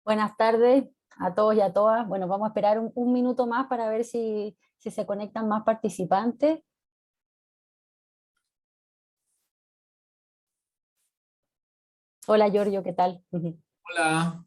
Buenas tardes a todos y a todas. Bueno, vamos a esperar un minuto más para ver si se conectan más participantes. Hola Giorgio, ¿qué tal? Ujú. Hola,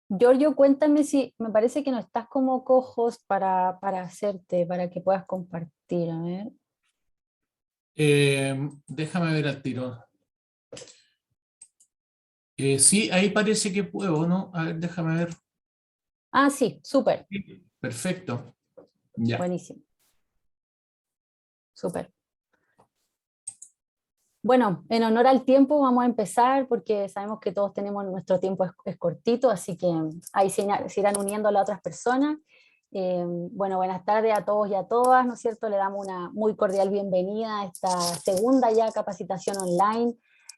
Giorgio, cuéntame si me parece que no estás como co-host para que puedas compartir. A ver. déjame ver al tiro. Sí, ahí parece que puedo, ¿no? A ver, déjame ver. Ah, sí, súper, Sí, perfecto, ya. buenísimo, súper. Bueno, en honor al tiempo vamos a empezar porque sabemos que todos tenemos nuestro tiempo es cortito, así que ahí se irán uniendo las otras personas. Bueno, buenas tardes a todos y a todas, ¿no es cierto? Le damos una muy cordial bienvenida a esta segunda ya capacitación online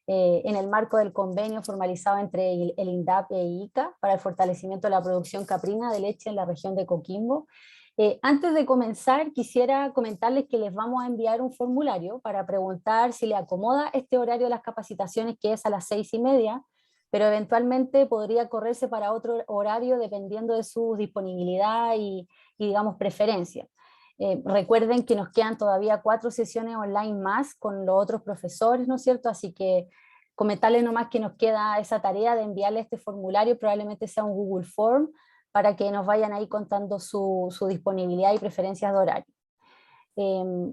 en el marco del convenio formalizado entre el INDAP e ICA para el fortalecimiento de la producción caprina de leche en la región de Coquimbo. Antes de comenzar, quisiera comentarles que les vamos a enviar un formulario para preguntar si le acomoda este horario de las capacitaciones, que es a las 6:30, pero eventualmente podría correrse para otro horario dependiendo de su disponibilidad digamos, preferencia. Recuerden que nos quedan todavía 4 sesiones online más con los otros profesores, ¿no es cierto? Así que comentarles nomás que nos queda esa tarea de enviarle este formulario, probablemente sea un Google Form, para que nos vayan ahí contando su disponibilidad y preferencias de horario.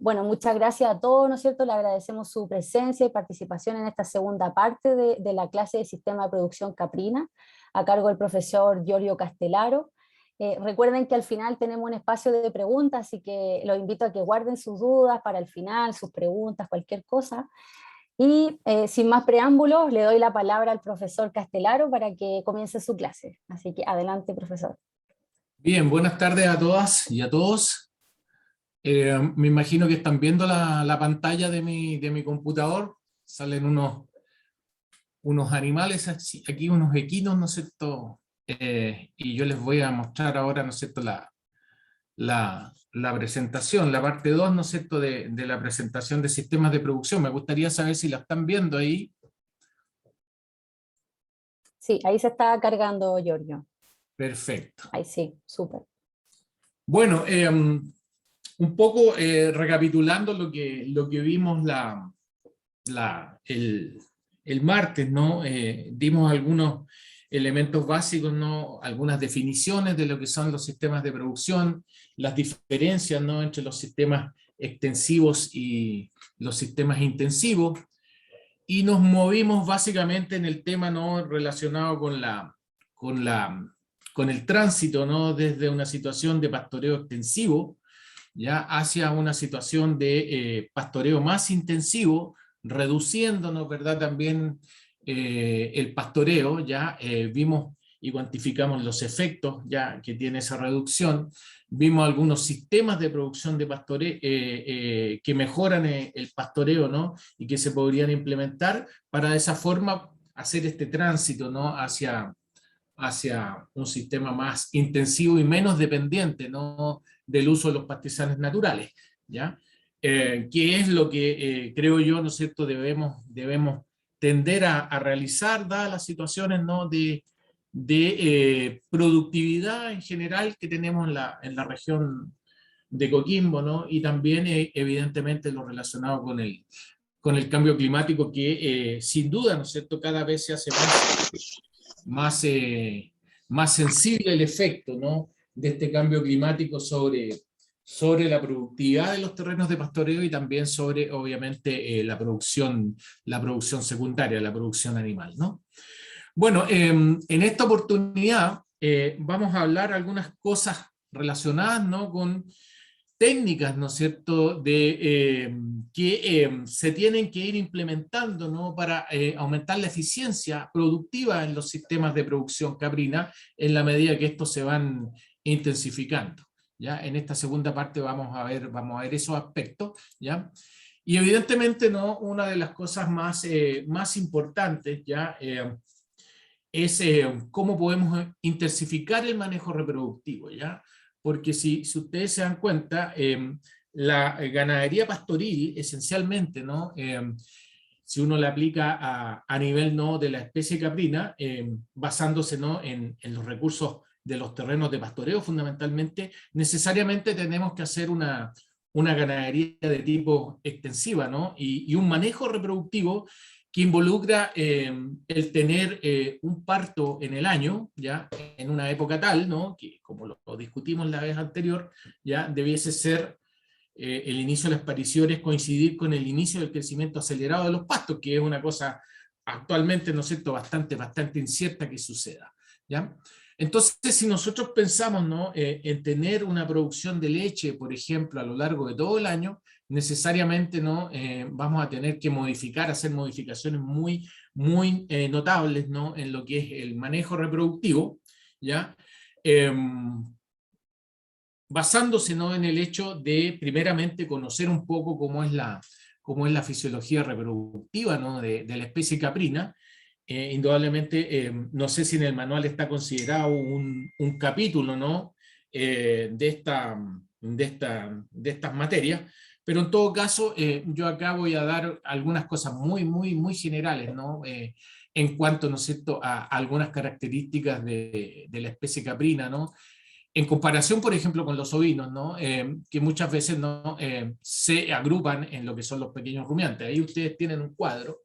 Bueno, muchas gracias a todos, ¿no es cierto? Le agradecemos su presencia y participación en esta segunda parte de la clase de Sistema de Producción Caprina, a cargo del profesor Giorgio Castellaro. Recuerden que al final tenemos un espacio de preguntas, así que los invito a que guarden sus dudas para el final, sus preguntas, cualquier cosa. Y sin más preámbulos, le doy la palabra al profesor Castellaro para que comience su clase. Así que adelante, profesor. Bien, buenas tardes a todas y a todos. Me imagino que están viendo la pantalla de mi computador. Salen unos animales aquí, unos equinos, ¿no es cierto? Y yo les voy a mostrar ahora, ¿no es cierto?, la presentación, la parte 2, ¿no es cierto?, de la presentación de sistemas de producción. Me gustaría saber si la están viendo ahí. Sí, ahí se está cargando Giorgio. Perfecto. Ahí sí, súper. Bueno, un poco recapitulando lo que vimos la, el, el martes, ¿no? Dimos algunos elementos básicos, ¿no? Algunas definiciones de lo que son los sistemas de producción, las diferencias, ¿no?, entre los sistemas extensivos y los sistemas intensivos, y nos movimos básicamente en el tema, ¿no?, relacionado con la, con el tránsito, ¿no?, desde una situación de pastoreo extensivo ya hacia una situación de pastoreo más intensivo, reduciéndonos, ¿verdad?, también el pastoreo. Ya vimos y cuantificamos los efectos ya que tiene esa reducción. Vimos algunos sistemas de producción de pastoreo que mejoran el pastoreo, ¿no?, y que se podrían implementar para de esa forma hacer este tránsito, ¿no?, hacia un sistema más intensivo y menos dependiente, ¿no?, del uso de los pastizales naturales, ¿ya? Que es lo que creo yo, ¿no es cierto?, debemos tender a realizar, dadas las situaciones, ¿no?, de productividad en general que tenemos en la región de Coquimbo, ¿no?, y también evidentemente lo relacionado con el cambio climático que sin duda, ¿no es cierto?, cada vez se hace más, más sensible el efecto, ¿no?, de este cambio climático sobre la productividad de los terrenos de pastoreo y también sobre, obviamente, la producción secundaria, la producción animal, ¿no? Bueno, en esta oportunidad vamos a hablar algunas cosas relacionadas, ¿no?, con técnicas, ¿no es cierto?, que se tienen que ir implementando, ¿no?, para aumentar la eficiencia productiva en los sistemas de producción caprina en la medida que estos se van intensificando. ¿ya? En esta segunda parte vamos a ver esos aspectos, ¿ya? Y evidentemente, ¿no? Una de las cosas más importantes, ¿ya? Es cómo podemos intensificar el manejo reproductivo, ¿ya? Porque si ustedes se dan cuenta, la ganadería pastoril, esencialmente, ¿no? Si uno le aplica a nivel, ¿no? de la especie caprina, basándose, ¿no? en los recursos de los terrenos de pastoreo, fundamentalmente, necesariamente tenemos que hacer una ganadería de tipo extensiva, ¿no? Y un manejo reproductivo que involucra el tener un parto en el año, ya en una época tal, ¿no? Que como lo discutimos la vez anterior, ya debiese ser el inicio de las apariciones coincidir con el inicio del crecimiento acelerado de los pastos, que es una cosa actualmente, ¿no es cierto?, bastante incierta que suceda, ¿ya? Entonces, si nosotros pensamos, ¿no? En tener una producción de leche, por ejemplo, a lo largo de todo el año, necesariamente, ¿no? Vamos a tener que hacer modificaciones muy notables, ¿no? En lo que es el manejo reproductivo, ¿ya? Basándose, ¿no? en el hecho de primeramente conocer un poco cómo es la fisiología reproductiva, ¿no? de la especie caprina. Indudablemente, no sé si en el manual está considerado un capítulo, ¿no? De estas materias, pero en todo caso, yo acá voy a dar algunas cosas muy generales, ¿no? En cuanto, ¿no es cierto?, a algunas características de la especie caprina, ¿no? En comparación, por ejemplo, con los ovinos, ¿no? Que muchas veces, ¿no? Se agrupan en lo que son los pequeños rumiantes. Ahí ustedes tienen un cuadro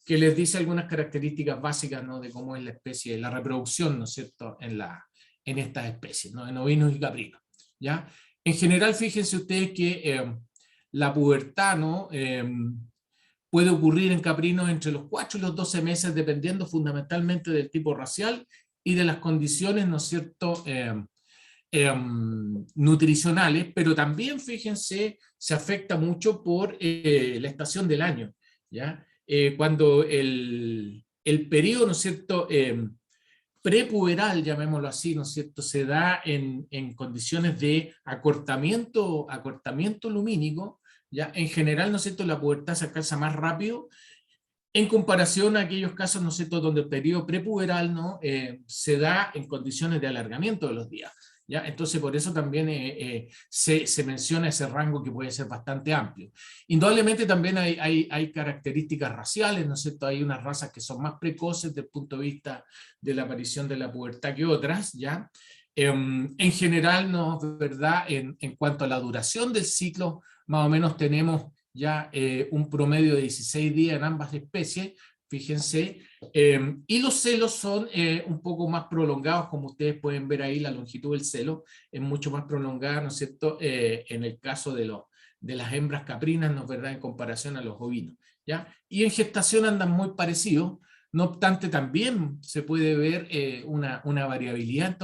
que les dice algunas características básicas, ¿no? De cómo es la especie, la reproducción, ¿no es cierto?, en estas especies, ¿no? En ovinos y caprinos, ¿ya? En general, fíjense ustedes que la pubertad, ¿no? Puede ocurrir en caprinos entre los 4 y los 12 meses, dependiendo fundamentalmente del tipo racial y de las condiciones, ¿no es cierto?, nutricionales, pero también, fíjense, se afecta mucho por la estación del año, ¿ya? Cuando el periodo, ¿no es cierto?, prepuberal, llamémoslo así, ¿no es cierto?, se da en condiciones de acortamiento lumínico, ¿ya? En general, ¿no es cierto?, la pubertad se alcanza más rápido en comparación a aquellos casos, ¿no es cierto?, donde el periodo prepuberal, ¿no? Se da en condiciones de alargamiento de los días, ¿ya? Entonces, por eso también se menciona ese rango que puede ser bastante amplio. Indudablemente también hay características raciales, ¿no es cierto? Hay unas razas que son más precoces desde el punto de vista de la aparición de la pubertad que otras, ¿ya? En general, ¿no? ¿Verdad? En cuanto a la duración del ciclo, más o menos tenemos ya un promedio de 16 días en ambas especies, fíjense, y los celos son un poco más prolongados, como ustedes pueden ver ahí, la longitud del celo es mucho más prolongada, ¿no es cierto?, en el caso de las hembras caprinas, ¿no es verdad?, en comparación a los ovinos, ¿ya? Y en gestación andan muy parecidos, no obstante también se puede ver una variabilidad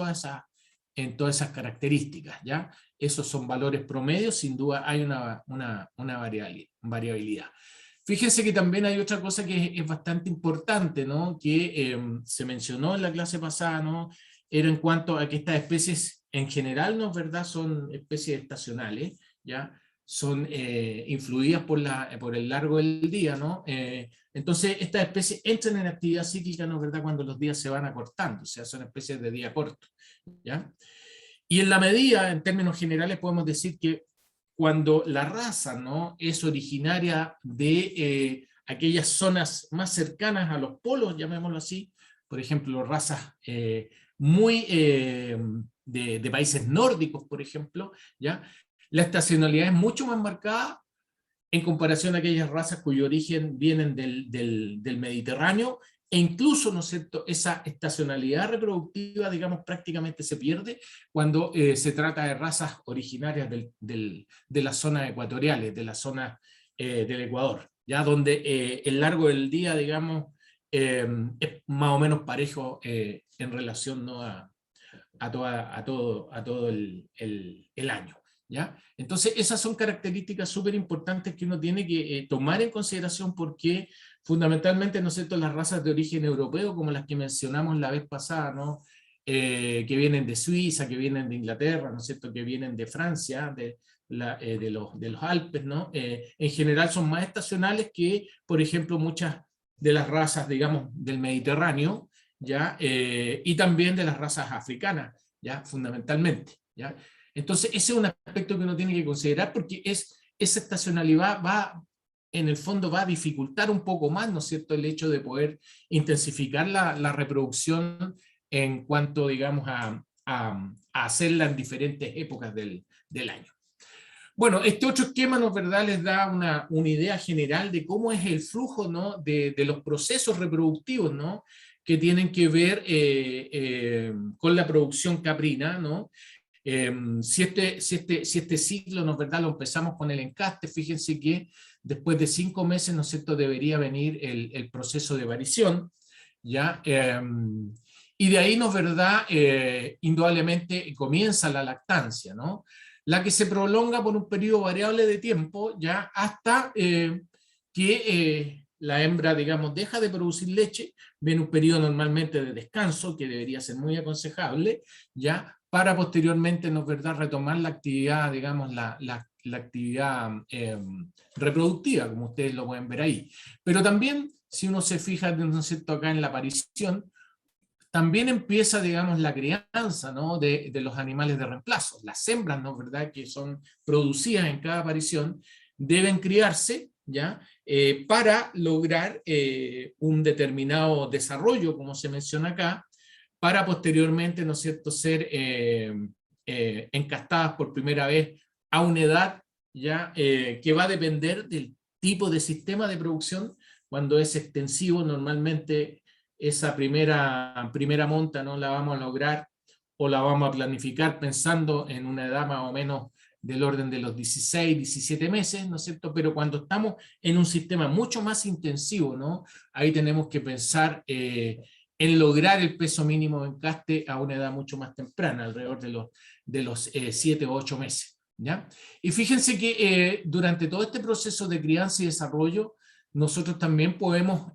en todas esas características, ¿ya? Esos son valores promedios, sin duda hay una variabilidad. Fíjense que también hay otra cosa que es bastante importante, ¿no? Que se mencionó en la clase pasada, ¿no? Era en cuanto a que estas especies en general, ¿no es verdad?, son especies estacionales, ¿ya? Son influidas por el largo del día, ¿no? Entonces estas especies entran en actividad cíclica, ¿no es verdad?, cuando los días se van acortando, o sea, son especies de día corto, ¿ya? Y en la medida, en términos generales, podemos decir que cuando la raza, ¿no?, es originaria de aquellas zonas más cercanas a los polos, llamémoslo así, por ejemplo, razas muy de países nórdicos, por ejemplo, ¿ya? La estacionalidad es mucho más marcada en comparación a aquellas razas cuyo origen vienen del Mediterráneo, e incluso, ¿no es cierto?, esa estacionalidad reproductiva, digamos, prácticamente se pierde cuando se trata de razas originarias de las zonas ecuatoriales, de la zona del Ecuador, ya donde el largo del día, digamos, es más o menos parejo en relación, ¿no?, a todo el año, ¿ya? Entonces, esas son características súper importantes que uno tiene que tomar en consideración porque fundamentalmente, ¿no es cierto?, las razas de origen europeo, como las que mencionamos la vez pasada, ¿no?, que vienen de Suiza, que vienen de Inglaterra, ¿no es cierto?, que vienen de Francia, de los Alpes, ¿no? En general son más estacionales que, por ejemplo, muchas de las razas, digamos, del Mediterráneo, ¿ya? Y también de las razas africanas, ¿ya? Fundamentalmente, ¿ya? Entonces, ese es un aspecto que uno tiene que considerar porque esa estacionalidad en el fondo va a dificultar un poco más, ¿no es cierto?, el hecho de poder intensificar la reproducción en cuanto, digamos, a hacerla en diferentes épocas del año. Bueno, este otro esquema, ¿no es verdad?, les da una idea general de cómo es el flujo, ¿no?, de los procesos reproductivos, ¿no?, que tienen que ver con la producción caprina, ¿no? Si este ciclo, ¿no es verdad?, lo empezamos con el encaste, fíjense que después de 5 meses, ¿no es cierto?, debería venir el proceso de variación, ¿ya? Y de ahí, ¿no es verdad?, indudablemente comienza la lactancia, ¿no? La que se prolonga por un periodo variable de tiempo, ya hasta que la hembra, digamos, deja de producir leche, viene un periodo normalmente de descanso, que debería ser muy aconsejable, ya, para posteriormente, ¿no es verdad?, retomar la actividad, digamos, la actividad reproductiva, como ustedes lo pueden ver ahí. Pero también, si uno se fija, ¿no es cierto?, acá en la aparición, también empieza, digamos, la crianza, ¿no?, de los animales de reemplazo. Las hembras, ¿no?, ¿verdad?, que son producidas en cada aparición, deben criarse, ¿ya?, para lograr un determinado desarrollo, como se menciona acá, para posteriormente, ¿no es cierto?, ser encastadas por primera vez a una edad, ¿ya?, que va a depender del tipo de sistema de producción. Cuando es extensivo, normalmente esa primera monta no la vamos a lograr o la vamos a planificar pensando en una edad más o menos del orden de los 16, 17 meses, ¿no es cierto? Pero cuando estamos en un sistema mucho más intensivo, ¿no?, ahí tenemos que pensar en lograr el peso mínimo de encaste a una edad mucho más temprana, alrededor de los 7 o 8 meses, ¿ya? Y fíjense que durante todo este proceso de crianza y desarrollo, nosotros también podemos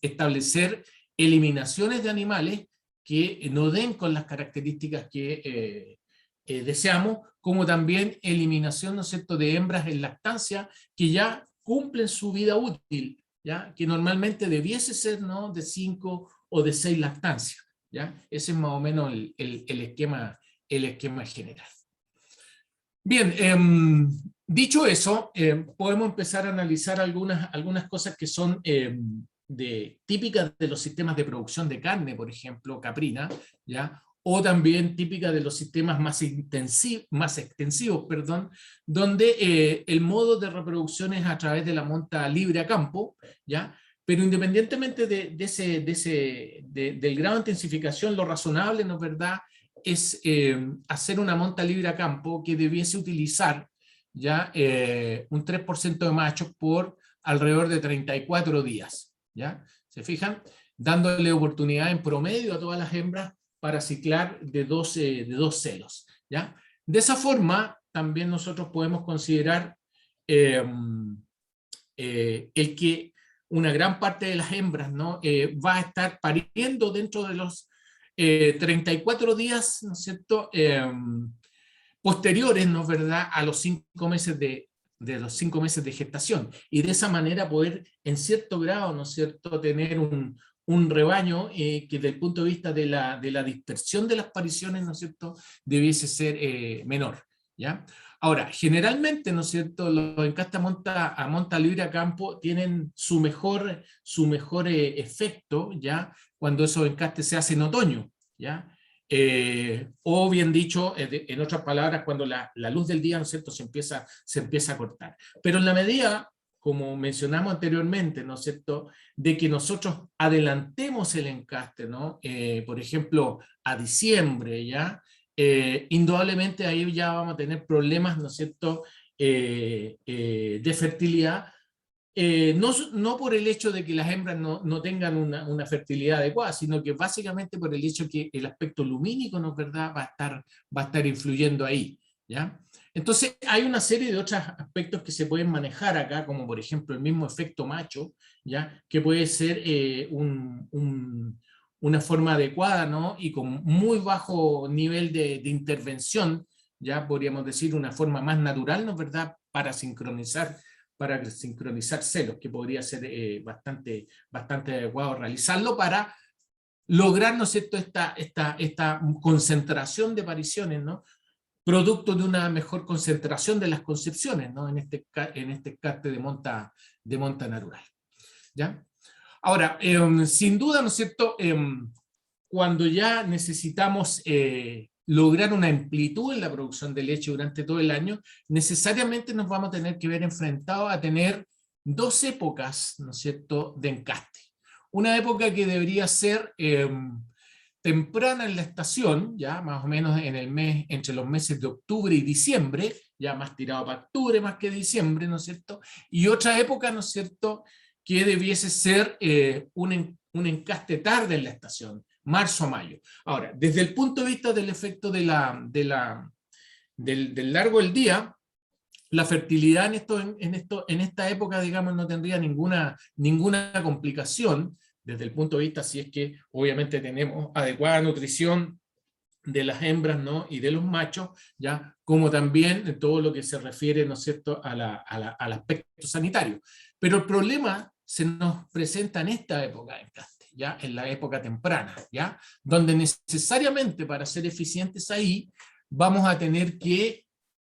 establecer eliminaciones de animales que no den con las características que deseamos, como también eliminación, ¿no es cierto?, de hembras en lactancia que ya cumplen su vida útil, ¿ya?, que normalmente debiese ser, ¿no?, de 5 o de 6 lactancias, ¿ya? Ese es más o menos el esquema general. Bien, dicho eso, podemos empezar a analizar algunas cosas que son típicas de los sistemas de producción de carne, por ejemplo, caprina, ¿ya?, o también típicas de los sistemas más extensivos, perdón, donde el modo de reproducción es a través de la monta libre a campo, ¿ya? Pero independientemente del grado de intensificación, lo razonable, ¿no es verdad?, es hacer una monta libre a campo que debiese utilizar ya un 3% de machos por alrededor de 34 días, ¿ya? ¿Se fijan? Dándole oportunidad en promedio a todas las hembras para ciclar de dos celos, ¿ya? De esa forma, también nosotros podemos considerar el que una gran parte de las hembras, ¿no?, va a estar pariendo dentro de los 34 días, ¿no es cierto?, posteriores, ¿no es verdad?, a los 5 meses de los 5 meses de gestación, y de esa manera poder, en cierto grado, ¿no es cierto?, tener un rebaño que desde el punto de vista de la dispersión de las pariciones, ¿no es cierto?, debiese ser menor, ¿ya? Ahora, generalmente, ¿no es cierto?, los encastes a monta libre a campo tienen su mejor efecto, ¿ya?, cuando esos encastes se hacen en otoño, ¿ya? O bien dicho, en otras palabras, cuando la luz del día, ¿no es cierto?, se empieza a cortar. Pero en la medida, como mencionamos anteriormente, ¿no es cierto?, de que nosotros adelantemos el encaste, ¿no?, por ejemplo, a diciembre, ¿ya?, indudablemente ahí ya vamos a tener problemas, ¿no es cierto?, de fertilidad, no por el hecho de que las hembras no tengan una fertilidad adecuada, sino que básicamente por el hecho que el aspecto lumínico, ¿no es verdad?, va a estar influyendo ahí, ¿ya? Entonces hay una serie de otros aspectos que se pueden manejar acá, como por ejemplo el mismo efecto macho, ¿ya?, que puede ser una forma adecuada, ¿no? Y con muy bajo nivel de intervención, ya podríamos decir una forma más natural, ¿no es verdad?, para sincronizar celos, que podría ser bastante adecuado realizarlo para lograr, ¿no es cierto?, esta concentración de apariciones, ¿no?, producto de una mejor concentración de las concepciones, ¿no?, en este carte de monta natural. ¿Ya? Ahora, sin duda, ¿no es cierto?, cuando ya necesitamos lograr una amplitud en la producción de leche durante todo el año, necesariamente nos vamos a tener que ver enfrentados a tener dos épocas, ¿no es cierto?, de encaste. Una época que debería ser temprana en la estación, ya más o menos entre los meses de octubre y diciembre, ya más tirado para octubre más que diciembre, ¿no es cierto? Y otra época, ¿no es cierto?, que debiese ser un encaste tarde en la estación, marzo a mayo. Ahora, desde el punto de vista del efecto del largo del día, la fertilidad en esta época, digamos, no tendría ninguna complicación, desde el punto de vista si es que obviamente tenemos adecuada nutrición de las hembras, ¿no?, y de los machos, ¿ya?, como también todo lo que se refiere, ¿no es cierto?, al aspecto sanitario. Pero el problema se nos presenta en esta época de encaste, ¿ya?, en la época temprana, ¿ya?, donde necesariamente para ser eficientes ahí vamos a tener que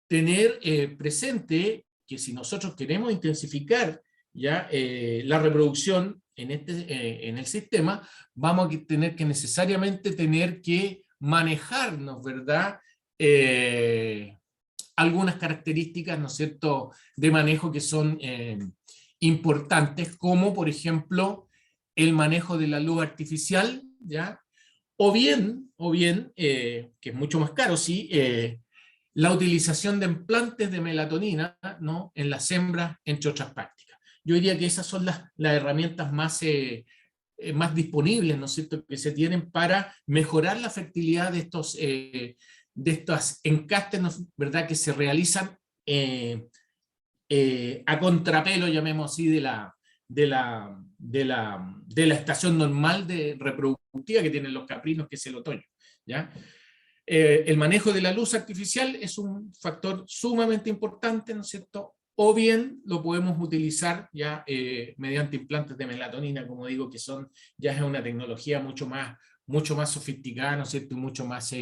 tener presente que si nosotros queremos intensificar ya la reproducción en el sistema, vamos a tener que necesariamente manejarnos, ¿verdad?, algunas características, ¿no es cierto?, de manejo que son importantes, como por ejemplo el manejo de la luz artificial, ¿ya?, o bien que es mucho más caro, sí, la utilización de implantes de melatonina, ¿no?, en las hembras, entre otras prácticas. Yo diría que esas son las herramientas más disponibles, ¿no es cierto?, que se tienen para mejorar la fertilidad de estos encastes, ¿no?, ¿verdad?, que se realizan a contrapelo, llamemos así, de la estación normal de reproductiva que tienen los caprinos, que es el otoño, ¿ya? El manejo de la luz artificial es un factor sumamente importante, ¿no es cierto? O bien lo podemos utilizar ya mediante implantes de melatonina, como digo, que ya es una tecnología mucho más sofisticada, ¿no es cierto? Y mucho más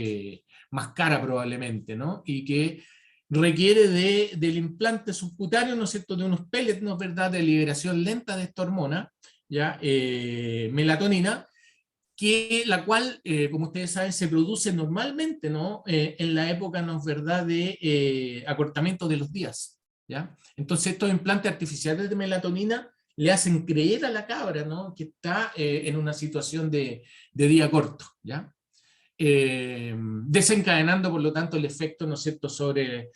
cara probablemente, ¿no? Y que requiere del implante subcutáneo, ¿no es cierto?, de unos pellets, ¿no es verdad?, de liberación lenta de esta hormona, ya, melatonina, la cual, como ustedes saben, se produce normalmente, ¿no?, en la época, ¿no es verdad?, de acortamiento de los días, ¿ya? Entonces estos implantes artificiales de melatonina le hacen creer a la cabra, ¿no?, que está en una situación de día corto, ¿ya? Desencadenando, por lo tanto, el efecto, ¿no es cierto?, sobre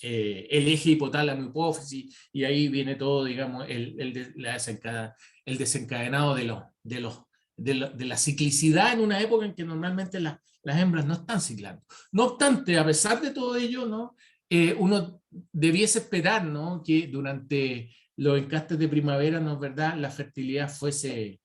el eje hipotálamo-hipófisis, y ahí viene todo, digamos, el desencadenado de la ciclicidad en una época en que normalmente las hembras no están ciclando. No obstante, a pesar de todo ello, ¿no?, uno debiese esperar, ¿no?, que durante los encastes de primavera, ¿no es verdad?, la fertilidad fuese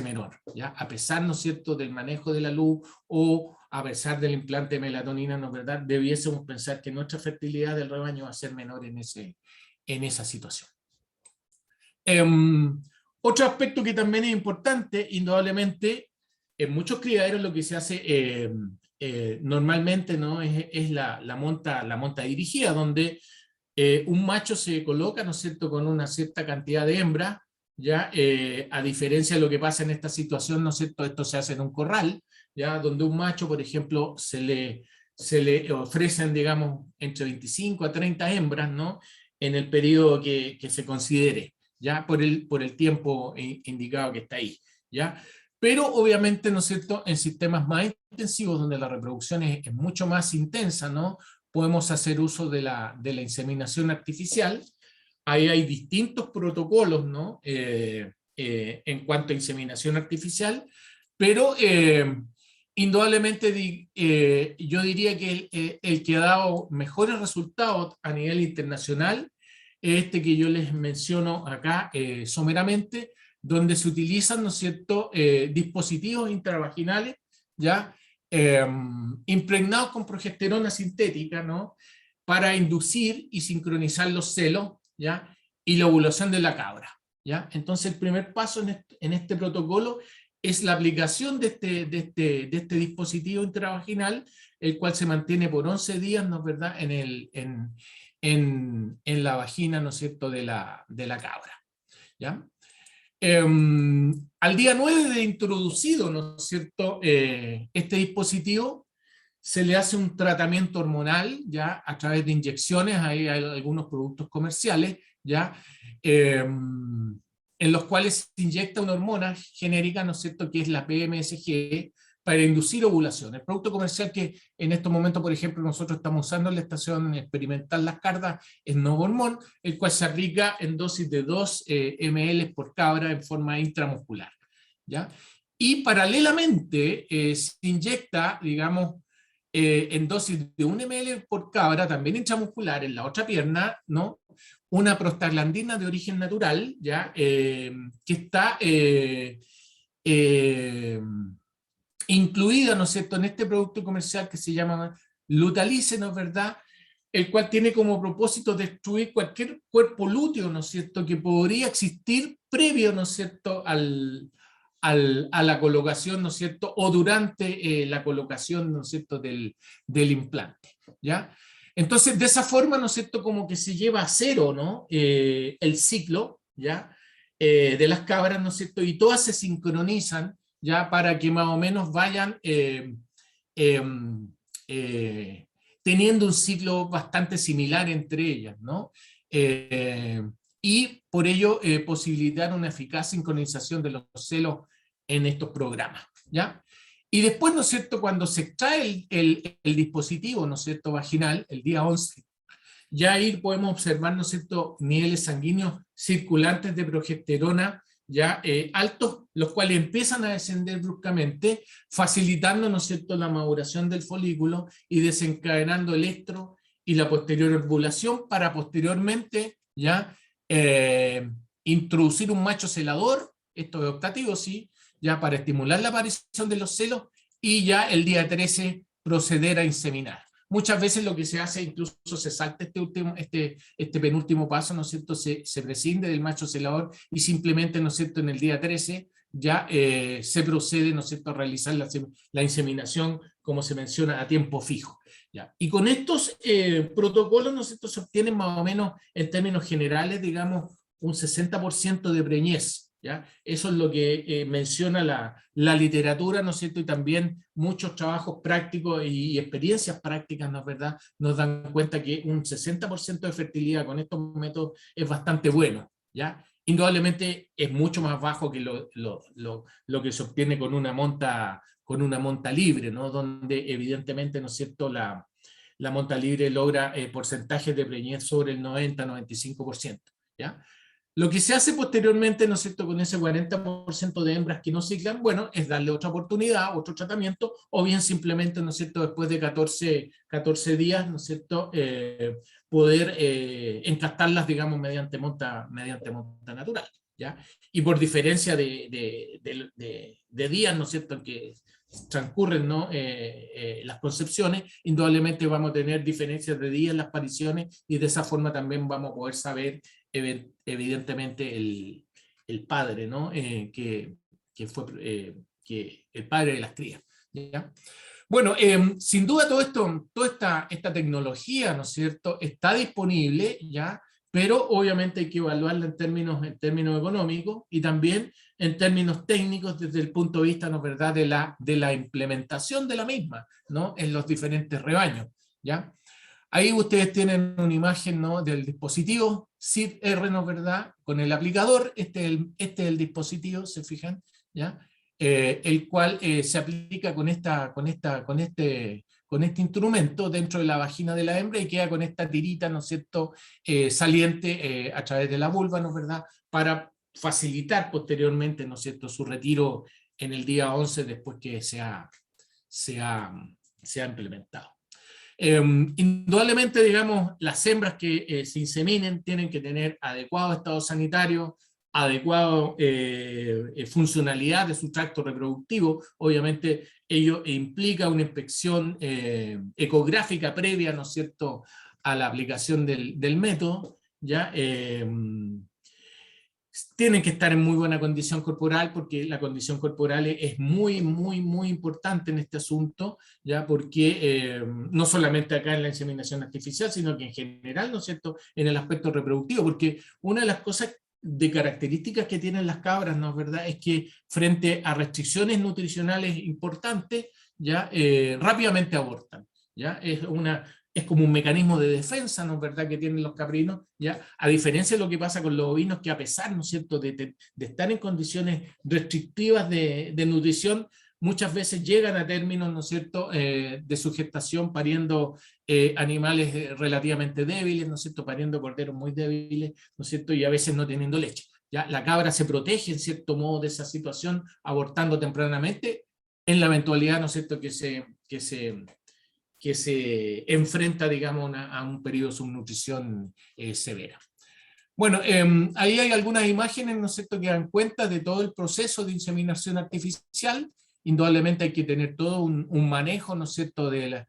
menor, ¿ya? A pesar, ¿no es cierto?, del manejo de la luz o a pesar del implante de melatonina, ¿no es verdad?, debiésemos pensar que nuestra fertilidad del rebaño va a ser menor en esa situación. Otro aspecto que también es importante, indudablemente, en muchos criaderos lo que se hace normalmente, ¿no?, es la monta dirigida, donde un macho se coloca, ¿no es cierto?, con una cierta cantidad de hembras, ¿ya? A diferencia de lo que pasa en esta situación, ¿no es cierto?, esto se hace en un corral, ¿ya?, donde un macho, por ejemplo, se le ofrecen, digamos, entre 25 a 30 hembras, ¿no?, en el periodo que se considere, ¿ya?, por el tiempo indicado que está ahí, ¿ya? Pero obviamente, ¿no es cierto?, en sistemas más intensivos, donde la reproducción es mucho más intensa, ¿no?, podemos hacer uso de la inseminación artificial. Ahí hay distintos protocolos, ¿no?, en cuanto a inseminación artificial, pero indudablemente yo diría que el que ha dado mejores resultados a nivel internacional es este que yo les menciono acá someramente, donde se utilizan, ¿no es cierto?, dispositivos intravaginales, ¿ya?, impregnados con progesterona sintética, ¿no?, para inducir y sincronizar los celos, ¿ya?, y la ovulación de la cabra, ¿ya? Entonces el primer paso en este protocolo es la aplicación de este dispositivo intravaginal, el cual se mantiene por 11 días, ¿no es verdad?, en la vagina, ¿no es cierto?, de la cabra, ¿ya? Al día 9 de introducido, ¿no es cierto?, este dispositivo, se le hace un tratamiento hormonal, ya, a través de inyecciones. Ahí hay algunos productos comerciales, ya, en los cuales se inyecta una hormona genérica, ¿no es cierto?, que es la PMSG, para inducir ovulación. El producto comercial que en estos momentos, por ejemplo, nosotros estamos usando en la estación experimental Las Cardas es Novo Hormón, el cual se aplica en dosis de 2 ml por cabra en forma intramuscular, ¿ya? Y paralelamente se inyecta, digamos, en dosis de 1 ml por cabra, también intramuscular, en la otra pierna, ¿no?, una prostaglandina de origen natural, ¿ya?, que está incluida, ¿no es cierto?, en este producto comercial que se llama Lutalice, ¿no es verdad?, el cual tiene como propósito destruir cualquier cuerpo lúteo, ¿no es cierto?, que podría existir previo, ¿no es cierto?, a la colocación, ¿no es cierto?, o durante la colocación, ¿no es cierto?, del implante, ¿ya? Entonces, de esa forma, ¿no es cierto?, como que se lleva a cero, ¿no?, el ciclo, ¿ya?, de las cabras, ¿no es cierto?, y todas se sincronizan, ya, para que más o menos vayan teniendo un ciclo bastante similar entre ellas, ¿no? Y por ello posibilitar una eficaz sincronización de los celos en estos programas, ¿ya? Y después, ¿no es cierto?, cuando se extrae el dispositivo, ¿no es cierto?, vaginal, el día 11, ya ahí podemos observar, ¿no es cierto?, niveles sanguíneos circulantes de progesterona ya altos, los cuales empiezan a descender bruscamente, facilitando, ¿no es cierto?, la maduración del folículo y desencadenando el estro y la posterior ovulación, para posteriormente ya introducir un macho celador, esto es optativo, sí, ya para estimular la aparición de los celos, y ya el día 13 proceder a inseminar. Muchas veces lo que se hace, incluso se salta este penúltimo paso, ¿no es cierto?, se prescinde del macho celador y simplemente, ¿no es cierto?, en el día 13 ya se procede, ¿no es cierto?, a realizar la inseminación, como se menciona, a tiempo fijo, ¿ya? Y con estos protocolos, ¿no es cierto?, se obtienen más o menos, en términos generales, digamos, un 60% de preñez, ¿ya? Eso es lo que menciona la literatura, ¿no es cierto?, y también muchos trabajos prácticos y experiencias prácticas, ¿no es verdad?, nos dan cuenta que un 60% de fertilidad con estos métodos es bastante bueno, ¿ya? Indudablemente es mucho más bajo que lo que se obtiene con una monta libre, ¿no?, donde evidentemente, ¿no es cierto?, la monta libre logra porcentajes de preñez sobre el 90-95%, ¿ya? Lo que se hace posteriormente, ¿no es cierto?, con ese 40% de hembras que no ciclan, bueno, es darle otra oportunidad, otro tratamiento, o bien simplemente, ¿no es cierto?, después de 14 días, ¿no es cierto?, poder encastarlas, digamos, mediante monta natural, ¿ya? Y por diferencia de días, ¿no es cierto?, en que transcurren, ¿no?, las concepciones, indudablemente vamos a tener diferencias de días en las pariciones, y de esa forma también vamos a poder saber evidentemente el padre, ¿no?, que fue que el padre de las crías, ¿ya? Bueno, sin duda todo esto, toda esta tecnología, ¿no es cierto?, está disponible, ¿ya?, pero obviamente hay que evaluarla en términos económicos y también en términos técnicos desde el punto de vista, ¿no es verdad?, de la implementación de la misma, ¿no?, en los diferentes rebaños, ¿ya? Ahí ustedes tienen una imagen, ¿no?, del dispositivo SID-R, ¿no es verdad?, con el aplicador. Este es el dispositivo, se fijan, ¿ya? El cual se aplica con este instrumento dentro de la vagina de la hembra y queda con esta tirita, ¿no es cierto?, saliente a través de la vulva, ¿no es verdad?, para facilitar posteriormente, ¿no es cierto?, su retiro en el día 11 después que se ha implementado. Indudablemente, digamos, las hembras que se inseminen tienen que tener adecuado estado sanitario, adecuada funcionalidad de su tracto reproductivo. Obviamente ello implica una inspección ecográfica previa, ¿no es cierto?, a la aplicación del método, ¿ya? Tienen que estar en muy buena condición corporal, porque la condición corporal es muy, muy, muy importante en este asunto, ¿ya? Porque no solamente acá en la inseminación artificial, sino que en general, ¿no es cierto?, en el aspecto reproductivo, porque una de las cosas de características que tienen las cabras, ¿no es verdad?, es que frente a restricciones nutricionales importantes, ya rápidamente abortan, ¿ya? Es como un mecanismo de defensa, ¿no es verdad?, que tienen los caprinos, ¿ya? A diferencia de lo que pasa con los ovinos, que a pesar, ¿no es cierto?, de estar en condiciones restrictivas de nutrición, muchas veces llegan a términos, ¿no es cierto?, de su gestación pariendo animales relativamente débiles, ¿no es cierto?, pariendo corderos muy débiles, ¿no es cierto?, y a veces no teniendo leche. ¿Ya? La cabra se protege en cierto modo de esa situación, abortando tempranamente, en la eventualidad, ¿no es cierto?, que se enfrenta, digamos, a un periodo de subnutrición severa. Bueno, ahí hay algunas imágenes, ¿no es cierto?, que dan cuenta de todo el proceso de inseminación artificial. Indudablemente hay que tener todo un manejo, ¿no es cierto?, de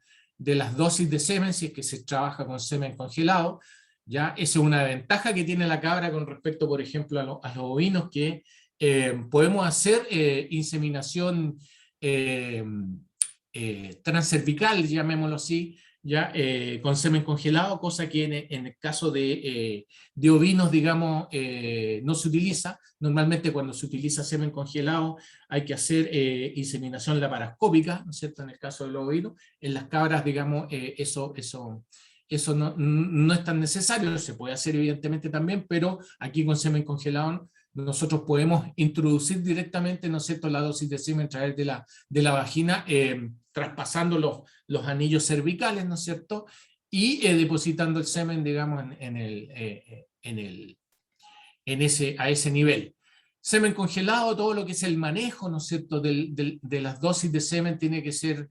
las dosis de semen, si es que se trabaja con semen congelado. ¿Ya? Esa es una ventaja que tiene la cabra con respecto, por ejemplo, a los ovinos, que podemos hacer inseminación transcervical, llamémoslo así, ya con semen congelado, cosa que en el caso de ovinos, digamos, no se utiliza. Normalmente cuando se utiliza semen congelado hay que hacer inseminación laparoscópica, ¿no es cierto?, en el caso de los ovinos. En las cabras, digamos, eso no es tan necesario, se puede hacer evidentemente también, pero aquí con semen congelado nosotros podemos introducir directamente, ¿no es cierto?, la dosis de semen a través de la vagina, traspasando los anillos cervicales, ¿no es cierto?, y depositando el semen, digamos, a ese nivel. Semen congelado, todo lo que es el manejo, ¿no es cierto?, de las dosis de semen tiene que ser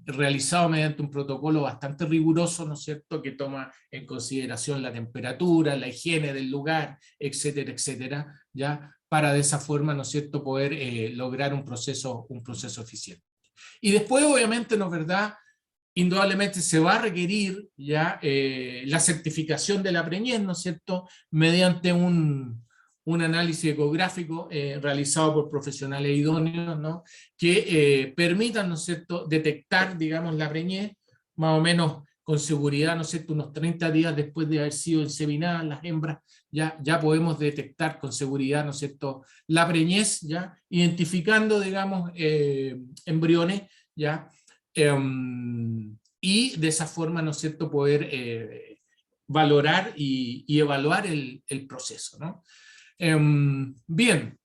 realizado mediante un protocolo bastante riguroso, ¿no es cierto?, que toma en consideración la temperatura, la higiene del lugar, etcétera, etcétera, ¿ya? Para de esa forma, ¿no es cierto?, poder lograr un proceso eficiente. Y después, obviamente, ¿no es verdad?, indudablemente se va a requerir ya la certificación de la preñez, ¿no es cierto?, mediante un análisis ecográfico realizado por profesionales idóneos, ¿no?, que permitan, ¿no es cierto?, detectar, digamos, la preñez, más o menos con seguridad, ¿no es cierto?, unos 30 días después de haber sido inseminadas las hembras, ya podemos detectar con seguridad, ¿no es cierto?, la preñez, ya identificando, digamos, embriones, ya, y de esa forma, ¿no es cierto?, poder valorar y evaluar el proceso, ¿no? Bien,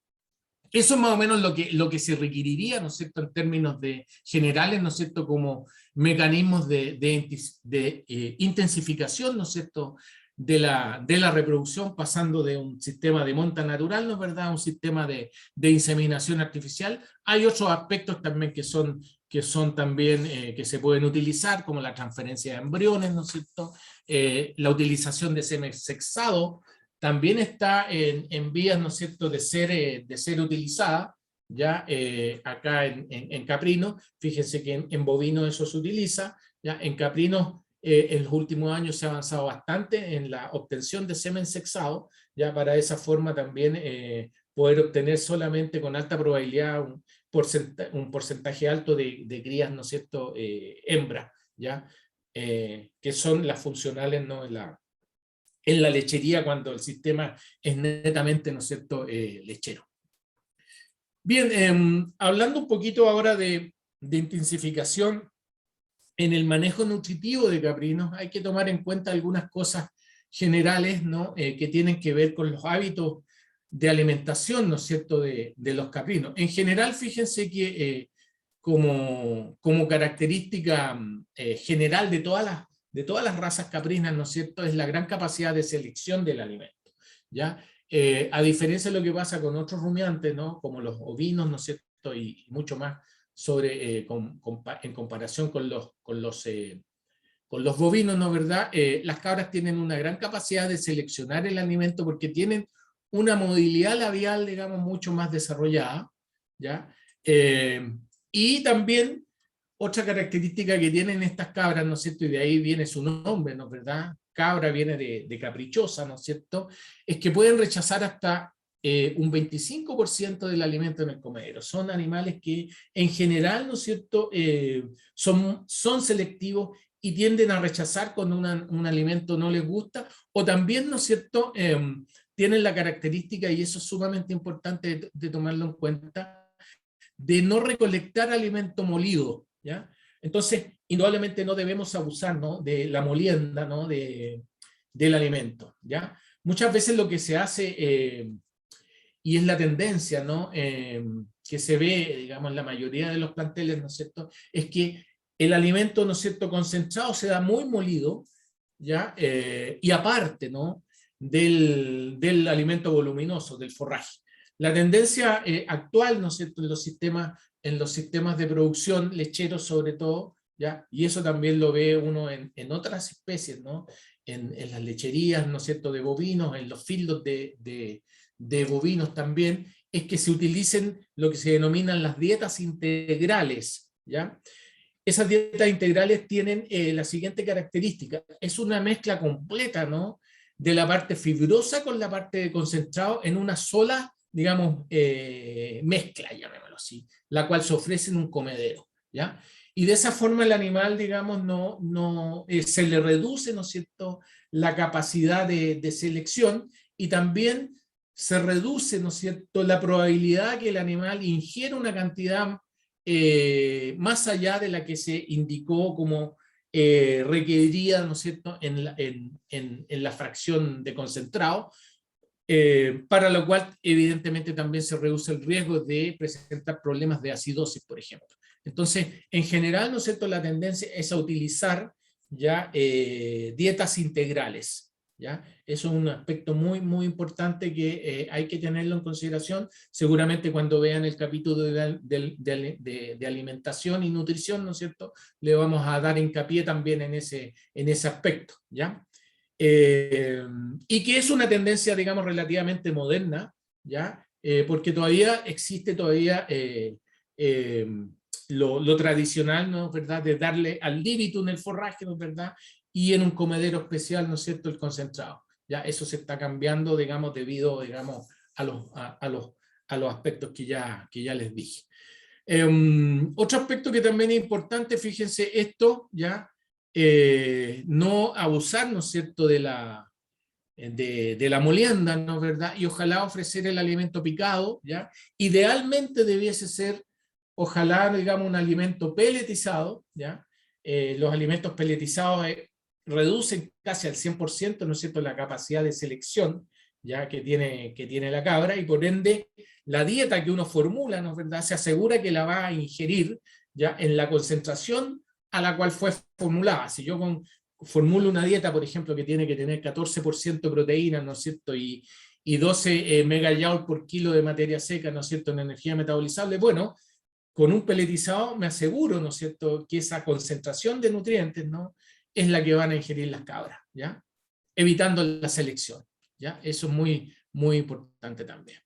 eso es más o menos lo que se requeriría, ¿no es cierto?, en términos generales, ¿no es cierto?, como mecanismos de intensificación, ¿no es cierto?, de la reproducción, pasando de un sistema de monta natural, ¿no es verdad?, a un sistema de inseminación artificial. Hay otros aspectos también que son también, que se pueden utilizar, como la transferencia de embriones, ¿no es cierto?, la utilización de semen sexado, también está en vías, ¿no es cierto?, de ser utilizada, ya acá en caprino. Fíjense que en bovino eso se utiliza, ya en caprinos en los últimos años se ha avanzado bastante en la obtención de semen sexado, ya para esa forma también poder obtener solamente con alta probabilidad un porcentaje alto de crías, ¿no es cierto?, hembras, ya, que son las funcionales, ¿no?, en la lechería, cuando el sistema es netamente, ¿no es cierto?, lechero. Bien, hablando un poquito ahora de intensificación en el manejo nutritivo de caprinos, hay que tomar en cuenta algunas cosas generales, ¿no?, que tienen que ver con los hábitos de alimentación, ¿no es cierto?, de los caprinos. En general, fíjense que como característica general de todas las razas caprinas, ¿no es cierto?, es la gran capacidad de selección del alimento, ¿ya? A diferencia de lo que pasa con otros rumiantes, ¿no?, como los ovinos, ¿no es cierto?, y mucho más en comparación con los bovinos, ¿no es verdad? Las cabras tienen una gran capacidad de seleccionar el alimento porque tienen una movilidad labial, digamos, mucho más desarrollada, ¿ya? Y también otra característica que tienen estas cabras, ¿no es cierto? Y de ahí viene su nombre, ¿no es verdad? Cabra viene de caprichosa, ¿no es cierto? Es que pueden rechazar hasta un 25% del alimento en el comedero. Son animales que en general, ¿no es cierto?, son selectivos y tienden a rechazar cuando un alimento no les gusta, o también, ¿no es cierto?, tienen la característica, y eso es sumamente importante de tomarlo en cuenta, de no recolectar alimento molido, ¿ya? Entonces, indudablemente no debemos abusar, ¿no?, de la molienda, ¿no?, del alimento, ¿ya? Muchas veces lo que se hace, y es la tendencia, ¿no?, que se ve, digamos, en la mayoría de los planteles, ¿no es cierto?, es que el alimento, ¿no es cierto?, concentrado se da muy molido, ¿ya? Y aparte, ¿no?, del alimento voluminoso, del forraje. La tendencia actual, ¿no es cierto?, en los sistemas de producción lecheros sobre todo, ¿ya? Y eso también lo ve uno en otras especies, ¿no?, en las lecherías, ¿no es cierto?, de bovinos, en los fieldos de bovinos también, es que se utilicen lo que se denominan las dietas integrales, ¿ya? Esas dietas integrales tienen la siguiente característica: es una mezcla completa, ¿no?, de la parte fibrosa con la parte de concentrado en una sola, digamos, mezcla, llamémoslo así, la cual se ofrece en un comedero, ¿ya? Y de esa forma el animal, digamos, se le reduce, ¿no es cierto?, la capacidad de selección, y también se reduce, ¿no es cierto?, la probabilidad que el animal ingiera una cantidad más allá de la que se indicó como requeriría, ¿no es cierto?, en la fracción de concentrado, para lo cual evidentemente también se reduce el riesgo de presentar problemas de acidosis, por ejemplo. Entonces, en general, ¿no es cierto?, la tendencia es a utilizar ya dietas integrales, ¿ya? Eso es un aspecto muy, muy importante que hay que tenerlo en consideración. Seguramente cuando vean el capítulo de alimentación y nutrición, ¿no es cierto?, le vamos a dar hincapié también en ese aspecto, ¿ya? Y que es una tendencia, digamos, relativamente moderna, ¿ya? Porque todavía existe lo tradicional, ¿no es verdad?, de darle al libitum el forraje, ¿no es verdad?, y en un comedero especial, ¿no es cierto?, el concentrado. Ya eso se está cambiando, digamos, debido, digamos, a los aspectos que ya les dije. Otro aspecto que también es importante, fíjense esto, ya, no abusar, ¿no es cierto?, de la molienda, ¿no es verdad? Y ojalá ofrecer el alimento picado, ¿ya? Idealmente debiese ser, ojalá, digamos, un alimento peletizado, ¿ya? Los alimentos peletizados reducen casi al 100%, ¿no es cierto?, la capacidad de selección, ¿ya?, que tiene la cabra, y por ende la dieta que uno formula, ¿no es verdad?, se asegura que la va a ingerir, ¿ya?, en la concentración a la cual fue formulada. Si yo formulo una dieta, por ejemplo, que tiene que tener 14% de proteína, ¿no es cierto?, y 12 megajoules por kilo de materia seca, ¿no es cierto?, en energía metabolizable, bueno, con un peletizado me aseguro, ¿no es cierto?, que esa concentración de nutrientes, ¿no?, es la que van a ingerir las cabras, ¿ya?, evitando la selección, ¿ya? Eso es muy, muy importante también.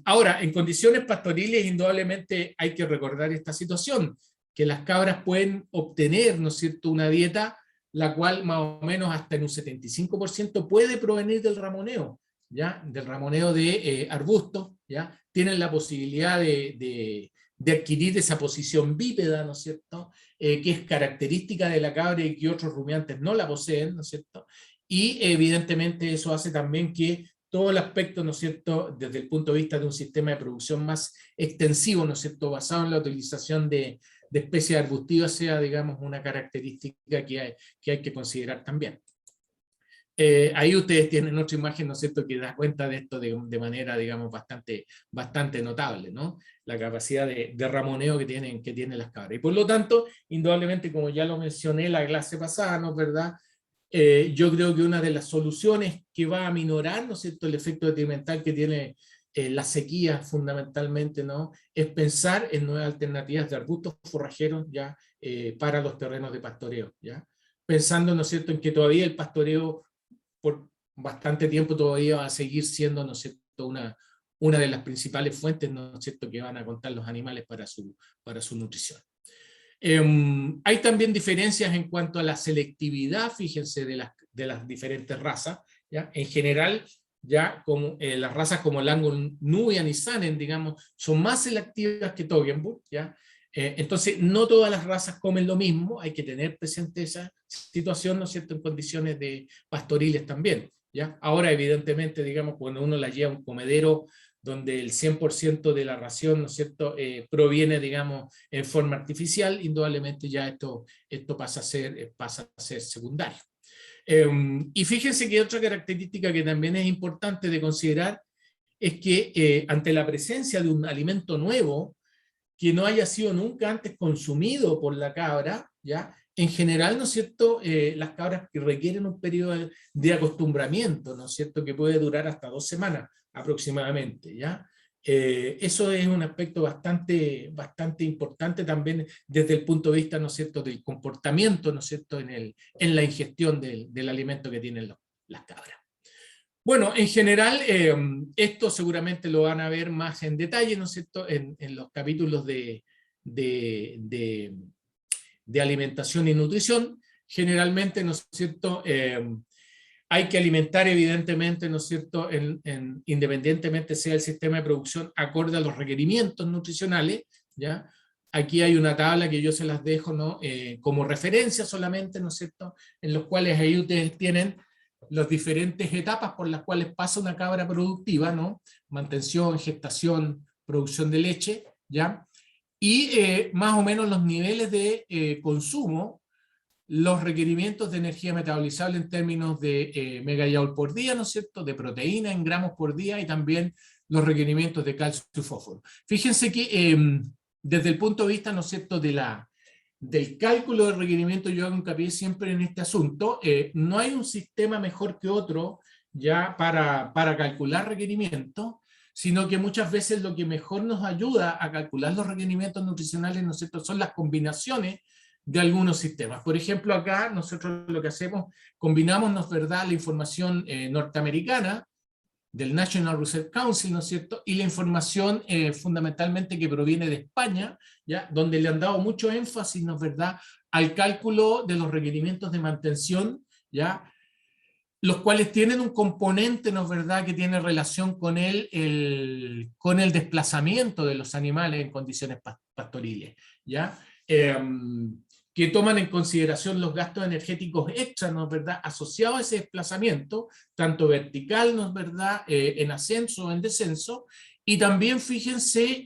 Ahora, en condiciones pastoriles, indudablemente hay que recordar esta situación, que las cabras pueden obtener, ¿no es cierto?, una dieta la cual más o menos hasta en un 75% puede provenir del ramoneo, ¿ya?, del ramoneo de arbustos, ¿ya? Tienen la posibilidad de adquirir esa posición bípeda, ¿no es cierto?, que es característica de la cabra y que otros rumiantes no la poseen, ¿no es cierto?, y evidentemente eso hace también que todo el aspecto, ¿no es cierto?, desde el punto de vista de un sistema de producción más extensivo, ¿no es cierto?, basado en la utilización de especies arbustivas, sea, digamos, una característica que hay que considerar también. Ahí ustedes tienen otra imagen, ¿no es cierto?, que da cuenta de esto de manera, digamos, bastante notable, ¿no?, la capacidad de ramoneo que tienen las cabras. Y por lo tanto, indudablemente, como ya lo mencioné la clase pasada, ¿no es verdad?, yo creo que una de las soluciones que va a minorar, ¿no es cierto?, el efecto detrimental que tiene la sequía fundamentalmente, ¿no?, es pensar en nuevas alternativas de arbustos forrajeros, ¿ya?, para los terrenos de pastoreo, ¿ya? Pensando, ¿no es cierto?, en que todavía el pastoreo bastante tiempo todavía va a seguir siendo, ¿no es cierto?, una de las principales fuentes, ¿no es cierto?, que van a contar los animales para su nutrición. Hay también diferencias en cuanto a la selectividad, fíjense, de las diferentes razas, ¿ya? En general, ya como, las razas como el Angus, Nubian y Saanen, digamos, son más selectivas que Toggenburg, ¿ya? Entonces, no todas las razas comen lo mismo, hay que tener presente esa situación, ¿no es cierto?, en condiciones de pastoriles también, ¿ya? Ahora, evidentemente, digamos, cuando uno la lleva a un comedero donde el 100% de la ración, ¿no es cierto?, proviene, digamos, en forma artificial, indudablemente ya esto pasa a ser secundario. Y fíjense que otra característica que también es importante de considerar es que ante la presencia de un alimento nuevo que no haya sido nunca antes consumido por la cabra, ¿ya? En general, ¿no es cierto?, las cabras que requieren un periodo de acostumbramiento, ¿no es cierto?, que puede durar hasta 2 semanas aproximadamente, ¿ya? Eso es un aspecto bastante importante también desde el punto de vista, ¿no es cierto?, del comportamiento, ¿no es cierto?, en la ingestión del alimento que tienen las cabras. Bueno, en general, esto seguramente lo van a ver más en detalle, ¿no es cierto?, en los capítulos de alimentación y nutrición. Generalmente, ¿no es cierto?, hay que alimentar evidentemente, ¿no es cierto?, independientemente sea el sistema de producción acorde a los requerimientos nutricionales, ¿ya? Aquí hay una tabla que yo se las dejo, ¿no?, como referencia solamente, ¿no es cierto?, en los cuales ahí ustedes tienen las diferentes etapas por las cuales pasa una cabra productiva, ¿no? Mantención, gestación, producción de leche, ¿ya? Y más o menos los niveles de consumo, los requerimientos de energía metabolizable en términos de megajoule por día, ¿no es cierto?, de proteína en gramos por día, y también los requerimientos de calcio y fósforo. Fíjense que desde el punto de vista, ¿no es cierto?, del cálculo de requerimiento, yo hago hincapié siempre en este asunto, no hay un sistema mejor que otro ya para calcular requerimientos, sino que muchas veces lo que mejor nos ayuda a calcular los requerimientos nutricionales, ¿no es cierto?, son las combinaciones de algunos sistemas. Por ejemplo, acá nosotros lo que hacemos, combinamos, ¿no es verdad?, la información norteamericana, del National Research Council, ¿no es cierto?, y la información fundamentalmente que proviene de España, ¿ya?, donde le han dado mucho énfasis, ¿no es verdad?, al cálculo de los requerimientos de mantención, ¿ya?, los cuales tienen un componente, ¿no es verdad?, que tiene relación con el desplazamiento de los animales en condiciones pastoriles, ¿ya?, que toman en consideración los gastos energéticos extras, ¿no es verdad?, asociados a ese desplazamiento, tanto vertical, ¿no es verdad?, en ascenso o en descenso, y también fíjense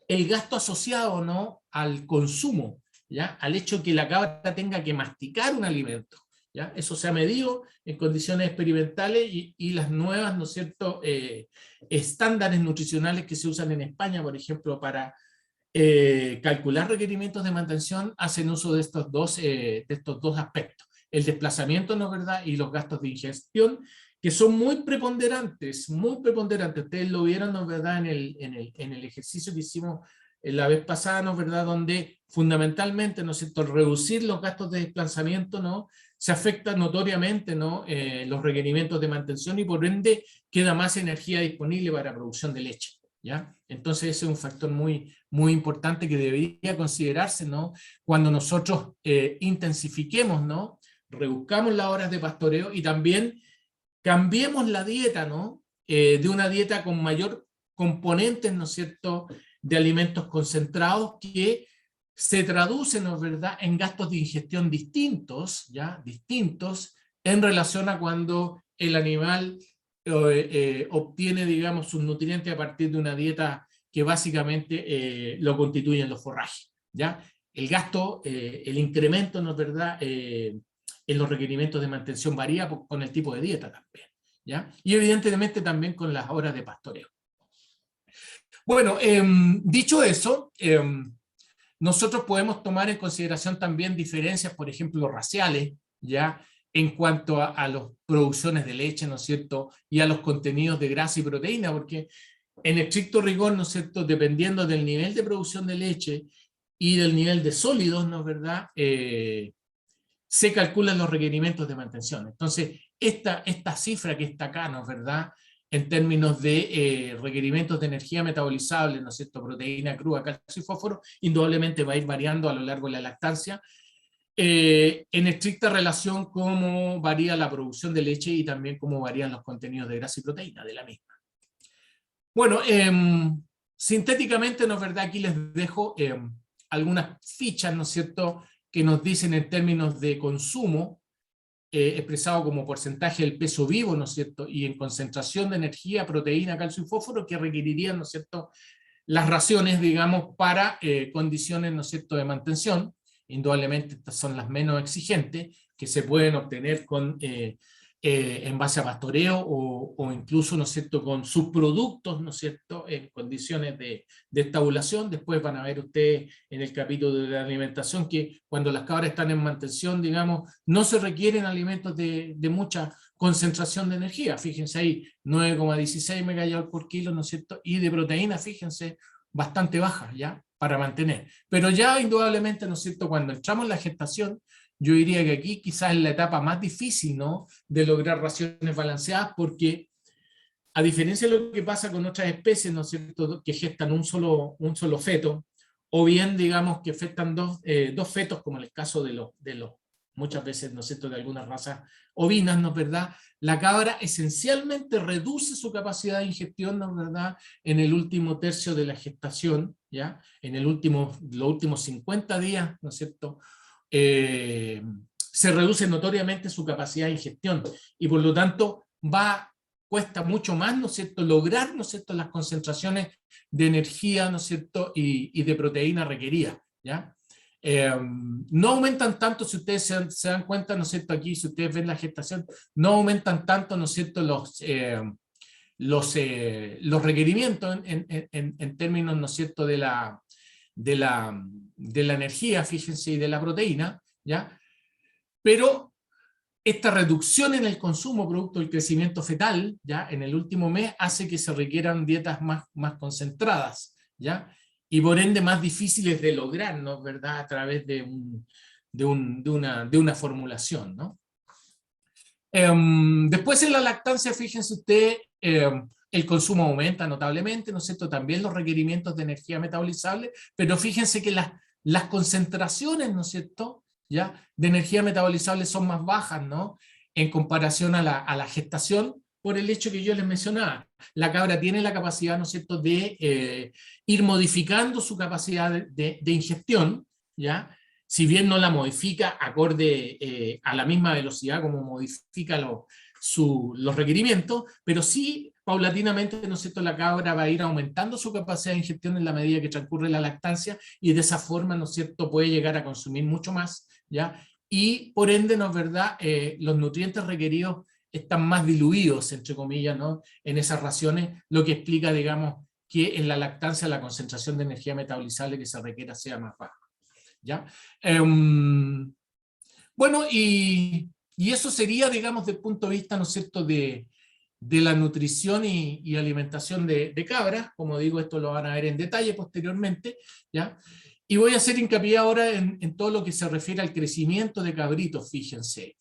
el gasto asociado, ¿no?, al consumo, ¿ya?, al hecho que la cabra tenga que masticar un alimento, ¿ya? Eso se ha medido en condiciones experimentales y las nuevas, ¿no es cierto?, estándares nutricionales que se usan en España, por ejemplo, para calcular requerimientos de mantención, hacen uso de estos dos aspectos, el desplazamiento, ¿no es verdad?, y los gastos de ingestión, que son muy preponderantes, ustedes lo vieron, ¿no es verdad?, en el ejercicio que hicimos la vez pasada, ¿no es verdad?, donde fundamentalmente, ¿no es cierto?, reducir los gastos de desplazamiento, ¿no?, se afecta notoriamente, ¿no?, los requerimientos de mantención, y por ende queda más energía disponible para producción de leche, ¿ya? Entonces ese es un factor muy, muy importante que debería considerarse, ¿no?, cuando nosotros intensifiquemos, ¿no?, reduzcamos las horas de pastoreo y también cambiemos la dieta, ¿no?, de una dieta con mayor componentes, ¿no es cierto?, de alimentos concentrados, que se traducen, ¿no es verdad?, en gastos de ingestión distintos, ¿ya?, distintos en relación a cuando el animal obtiene, digamos, sus nutrientes a partir de una dieta que básicamente lo constituyen los forrajes, ¿ya? El gasto, el incremento, ¿no es verdad?, en los requerimientos de mantención varía con el tipo de dieta también, ¿ya? Y evidentemente también con las horas de pastoreo. Bueno, dicho eso, nosotros podemos tomar en consideración también diferencias, por ejemplo, raciales, ¿ya?, en cuanto a las producciones de leche, ¿no es cierto?, y a los contenidos de grasa y proteína, porque en estricto rigor, ¿no es cierto?, dependiendo del nivel de producción de leche y del nivel de sólidos, ¿no es verdad?, se calculan los requerimientos de mantención. Entonces, esta cifra que está acá, ¿no es verdad?, en términos de requerimientos de energía metabolizable, ¿no es cierto?, proteína cruda, calcio y fósforo, indudablemente va a ir variando a lo largo de la lactancia, en estricta relación cómo varía la producción de leche y también cómo varían los contenidos de grasa y proteína de la misma. Bueno, sintéticamente, ¿no es verdad?, aquí les dejo algunas fichas, ¿no es cierto?, que nos dicen en términos de consumo, expresado como porcentaje del peso vivo, ¿no es cierto?, y en concentración de energía, proteína, calcio y fósforo, que requerirían, ¿no es cierto?, las raciones, digamos, para condiciones, ¿no es cierto?, de mantención. Indudablemente estas son las menos exigentes, que se pueden obtener en base a pastoreo o incluso, ¿no es cierto?, con subproductos, ¿no es cierto?, en condiciones de estabulación. Después van a ver ustedes en el capítulo de la alimentación que cuando las cabras están en mantención, digamos, no se requieren alimentos de mucha concentración de energía. Fíjense ahí, 9,16 megajoules por kilo, ¿no es cierto?, y de proteína, fíjense, bastante baja, ¿ya?, para mantener. Pero ya indudablemente, ¿no es cierto?, cuando entramos en la gestación, yo diría que aquí quizás es la etapa más difícil, ¿no?, de lograr raciones balanceadas, porque a diferencia de lo que pasa con otras especies, ¿no es cierto?, que gestan un solo feto, o bien, digamos, que gestan dos fetos, como en el caso de los muchas veces, ¿no es cierto?, de algunas razas ovinas, ¿no es verdad?, la cabra esencialmente reduce su capacidad de ingestión, ¿no es verdad?, en el último tercio de la gestación, ¿ya?, en los últimos 50 días, ¿no es cierto?, se reduce notoriamente su capacidad de ingestión, y por lo tanto cuesta mucho más, ¿no es cierto?, lograr, ¿no es cierto?, las concentraciones de energía, ¿no es cierto?, y de proteína requeridas, ¿ya? No aumentan tanto, si ustedes se dan cuenta, ¿no es cierto?, aquí, si ustedes ven la gestación, no aumentan tanto, ¿no es cierto?, los requerimientos en términos, ¿no es cierto?, de la energía, fíjense, y de la proteína, ¿ya? Pero esta reducción en el consumo producto del crecimiento fetal, ¿ya?, en el último mes, hace que se requieran dietas más concentradas, ¿ya?, y por ende más difíciles de lograr, ¿no es verdad?, a través de una formulación, ¿no? Después en la lactancia, fíjense ustedes, el consumo aumenta notablemente, ¿no es cierto?, también los requerimientos de energía metabolizable, pero fíjense que las concentraciones, ¿no es cierto?, ¿ya?, de energía metabolizable son más bajas, ¿no?, en comparación a la gestación, por el hecho que yo les mencionaba. La cabra tiene la capacidad, ¿no es cierto?, de ir modificando su capacidad de ingestión, ¿ya?, si bien no la modifica acorde a la misma velocidad como modifica los requerimientos, pero sí paulatinamente, ¿no es cierto?, la cabra va a ir aumentando su capacidad de ingestión en la medida que transcurre la lactancia, y de esa forma, ¿no es cierto?, puede llegar a consumir mucho más, ¿ya? Y por ende, ¿no es verdad?, los nutrientes requeridos están más diluidos, entre comillas, ¿no?, en esas raciones, lo que explica, digamos, que en la lactancia la concentración de energía metabolizable que se requiera sea más baja, ¿ya? Bueno, y eso sería, digamos, desde el punto de vista, ¿no es cierto?, de la nutrición y alimentación de cabras. Como digo, esto lo van a ver en detalle posteriormente, ¿ya? Y voy a hacer hincapié ahora en todo lo que se refiere al crecimiento de cabritos, fíjense.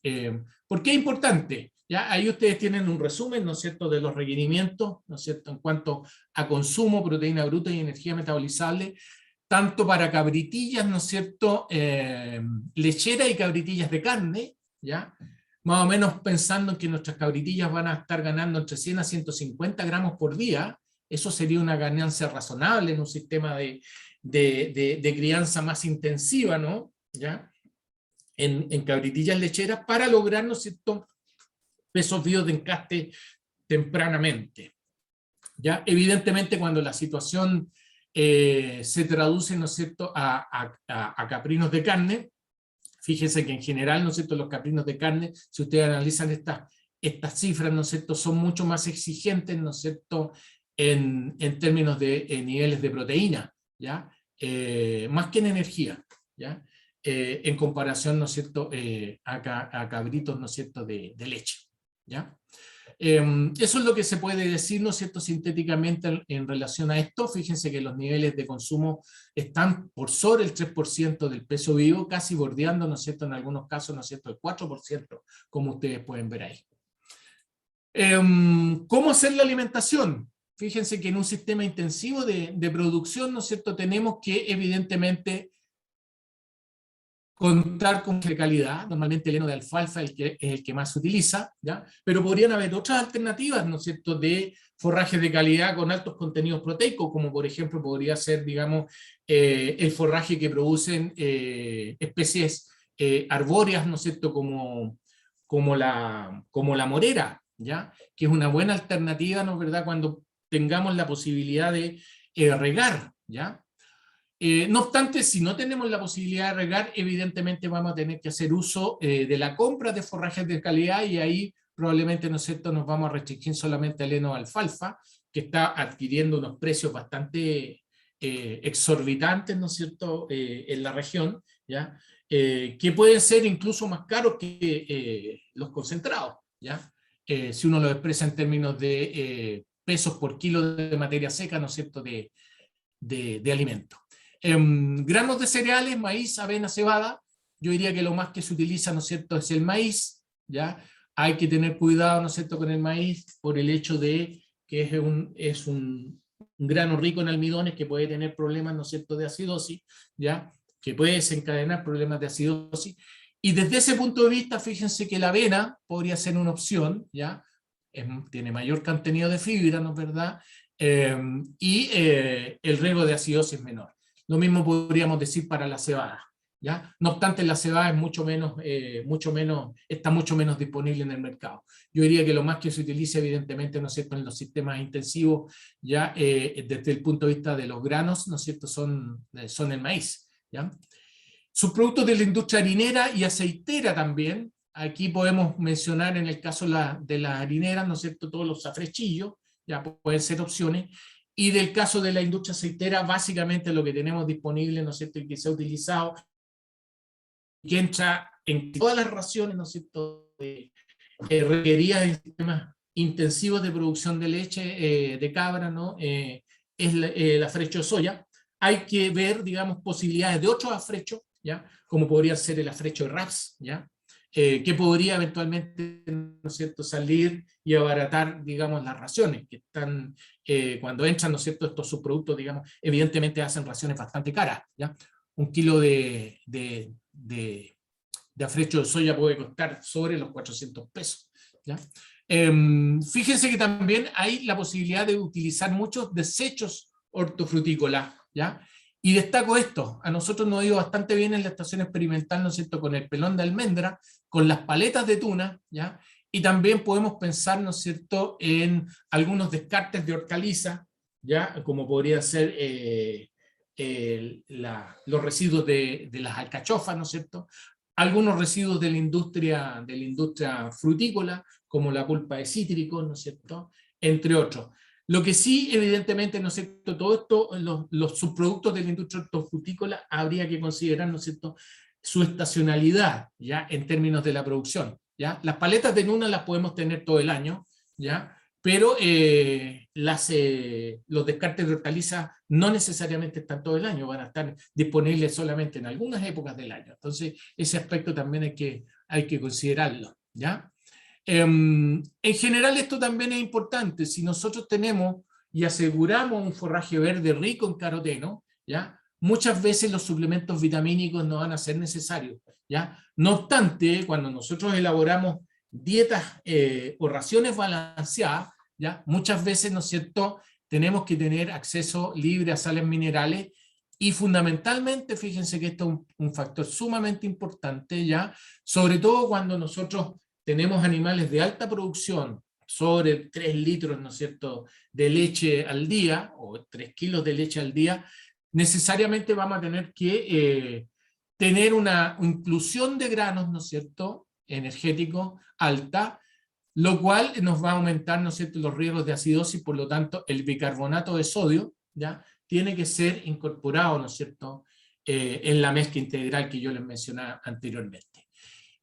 ¿Por qué es importante? ¿Ya? Ahí ustedes tienen un resumen, ¿no es cierto?, de los requerimientos, ¿no es cierto?, en cuanto a consumo, proteína bruta y energía metabolizable, tanto para cabritillas, ¿no es cierto?, lecheras y cabritillas de carne, ¿ya?, más o menos pensando en que nuestras cabritillas van a estar ganando entre 100 a 150 gramos por día. Eso sería una ganancia razonable en un sistema de crianza más intensiva, ¿no?, ¿ya?, en cabritillas lecheras, para lograr, ¿no es cierto?, pesos vivos de encaste tempranamente, ¿ya? Evidentemente, cuando la situación se traduce, ¿no es cierto?, a caprinos de carne, fíjense que en general, ¿no es cierto?, los caprinos de carne, si ustedes analizan estas cifras, ¿no es cierto?, son mucho más exigentes, ¿no es cierto?, en términos de niveles de proteína, ¿ya?, más que en energía, ¿ya?, en comparación, ¿no es cierto?, a cabritos, ¿no es cierto?, de leche, ¿ya? Eso es lo que se puede decir, ¿no es cierto?, sintéticamente en relación a esto. Fíjense que los niveles de consumo están por sobre el 3% del peso vivo, casi bordeando, ¿no es cierto?, en algunos casos, ¿no es cierto?, el 4%, como ustedes pueden ver ahí. ¿Cómo hacer la alimentación? Fíjense que en un sistema intensivo de producción, ¿no es cierto?, tenemos que evidentemente contar con de calidad. Normalmente el heno de alfalfa es el que más se utiliza, ¿ya? Pero podrían haber otras alternativas, ¿no es cierto?, de forrajes de calidad con altos contenidos proteicos, como por ejemplo podría ser, digamos, el forraje que producen especies arbóreas, ¿no es cierto?, como la morera, ¿ya?, que es una buena alternativa, ¿no es verdad?, cuando tengamos la posibilidad de regar, ¿ya? No obstante, si no tenemos la posibilidad de regar, evidentemente vamos a tener que hacer uso de la compra de forrajes de calidad, y ahí probablemente, ¿no es cierto?, nos vamos a restringir solamente al heno de alfalfa, que está adquiriendo unos precios bastante exorbitantes, ¿no es cierto?, en la región, ¿ya? Que pueden ser incluso más caros que los concentrados, ¿ya? Si uno lo expresa en términos de pesos por kilo de materia seca, ¿no es cierto?, de alimento. Granos de cereales, maíz, avena, cebada. Yo diría que lo más que se utiliza, ¿no es cierto?, es el maíz, ¿ya? Hay que tener cuidado, ¿no es cierto?, con el maíz por el hecho de que es un grano rico en almidones que puede tener problemas, ¿no es cierto?, de acidosis, ¿ya?, que puede desencadenar problemas de acidosis. Y desde ese punto de vista, fíjense que la avena podría ser una opción, ¿ya? Tiene mayor contenido de fibra, ¿no es verdad? Y el riesgo de acidosis es menor. Lo mismo podríamos decir para la cebada, ¿ya? No obstante, la cebada es está mucho menos disponible en el mercado. Yo diría que lo más que se utiliza, evidentemente, ¿no es cierto?, en los sistemas intensivos, ya desde el punto de vista de los granos, ¿no es cierto?, son el maíz, ¿ya? Subproductos de la industria harinera y aceitera también. Aquí podemos mencionar, en el caso de las harineras, ¿no es cierto?, todos los safrechillos, ya pueden ser opciones. Y del caso de la industria aceitera, básicamente lo que tenemos disponible, ¿no es cierto?, y que se ha utilizado, que entra en todas las raciones, ¿no es cierto?, requeridas en sistemas intensivos de producción de leche de cabra, ¿no? Es el afrecho de soya. Hay que ver, digamos, posibilidades de otros afrechos, ¿ya?, como podría ser el afrecho de raps, ¿ya?, que podría eventualmente, ¿no es cierto?, salir y abaratar, digamos, las raciones, que están, cuando entran, ¿no es cierto?, estos subproductos, digamos, evidentemente hacen raciones bastante caras, ¿ya? Un kilo de afrecho de soya puede costar sobre los 400 pesos, ¿ya? Fíjense que también hay la posibilidad de utilizar muchos desechos hortofrutícolas, ¿ya? Y destaco esto: a nosotros nos ha ido bastante bien en la estación experimental, ¿no es cierto?, con el pelón de almendra, con las paletas de tuna, ¿ya? Y también podemos pensar, ¿no es cierto?, en algunos descartes de hortaliza, ¿ya?, como podría ser los residuos de las alcachofas, ¿no es cierto?, algunos residuos de la industria frutícola, como la pulpa de cítricos, ¿no es cierto?, entre otros. Lo que sí, evidentemente, ¿no es cierto?, todo esto, los subproductos de la industria hortofrutícola, habría que considerar, ¿no es cierto?, su estacionalidad, ¿ya?, en términos de la producción, ¿ya? Las paletas de tuna las podemos tener todo el año, ¿ya?, pero los descartes de hortalizas no necesariamente están todo el año, van a estar disponibles solamente en algunas épocas del año. Entonces, ese aspecto también hay que considerarlo, ¿ya? En general, esto también es importante. Si nosotros tenemos y aseguramos un forraje verde rico en caroteno, ¿ya?, muchas veces los suplementos vitamínicos no van a ser necesarios, ¿ya? No obstante, cuando nosotros elaboramos dietas o raciones balanceadas, ¿ya?, muchas veces, ¿no es cierto?, tenemos que tener acceso libre a sales minerales, y fundamentalmente, fíjense que esto es un factor sumamente importante, ¿ya?, sobre todo cuando nosotros tenemos animales de alta producción, sobre 3 litros, ¿no es cierto?, de leche al día, o 3 kilos de leche al día. Necesariamente vamos a tener que tener una inclusión de granos, ¿no es cierto?, energéticos alta, lo cual nos va a aumentar, ¿no es cierto?, los riesgos de acidosis. Por lo tanto, el bicarbonato de sodio, ¿ya?, tiene que ser incorporado, ¿no es cierto?, en la mezcla integral que yo les mencionaba anteriormente.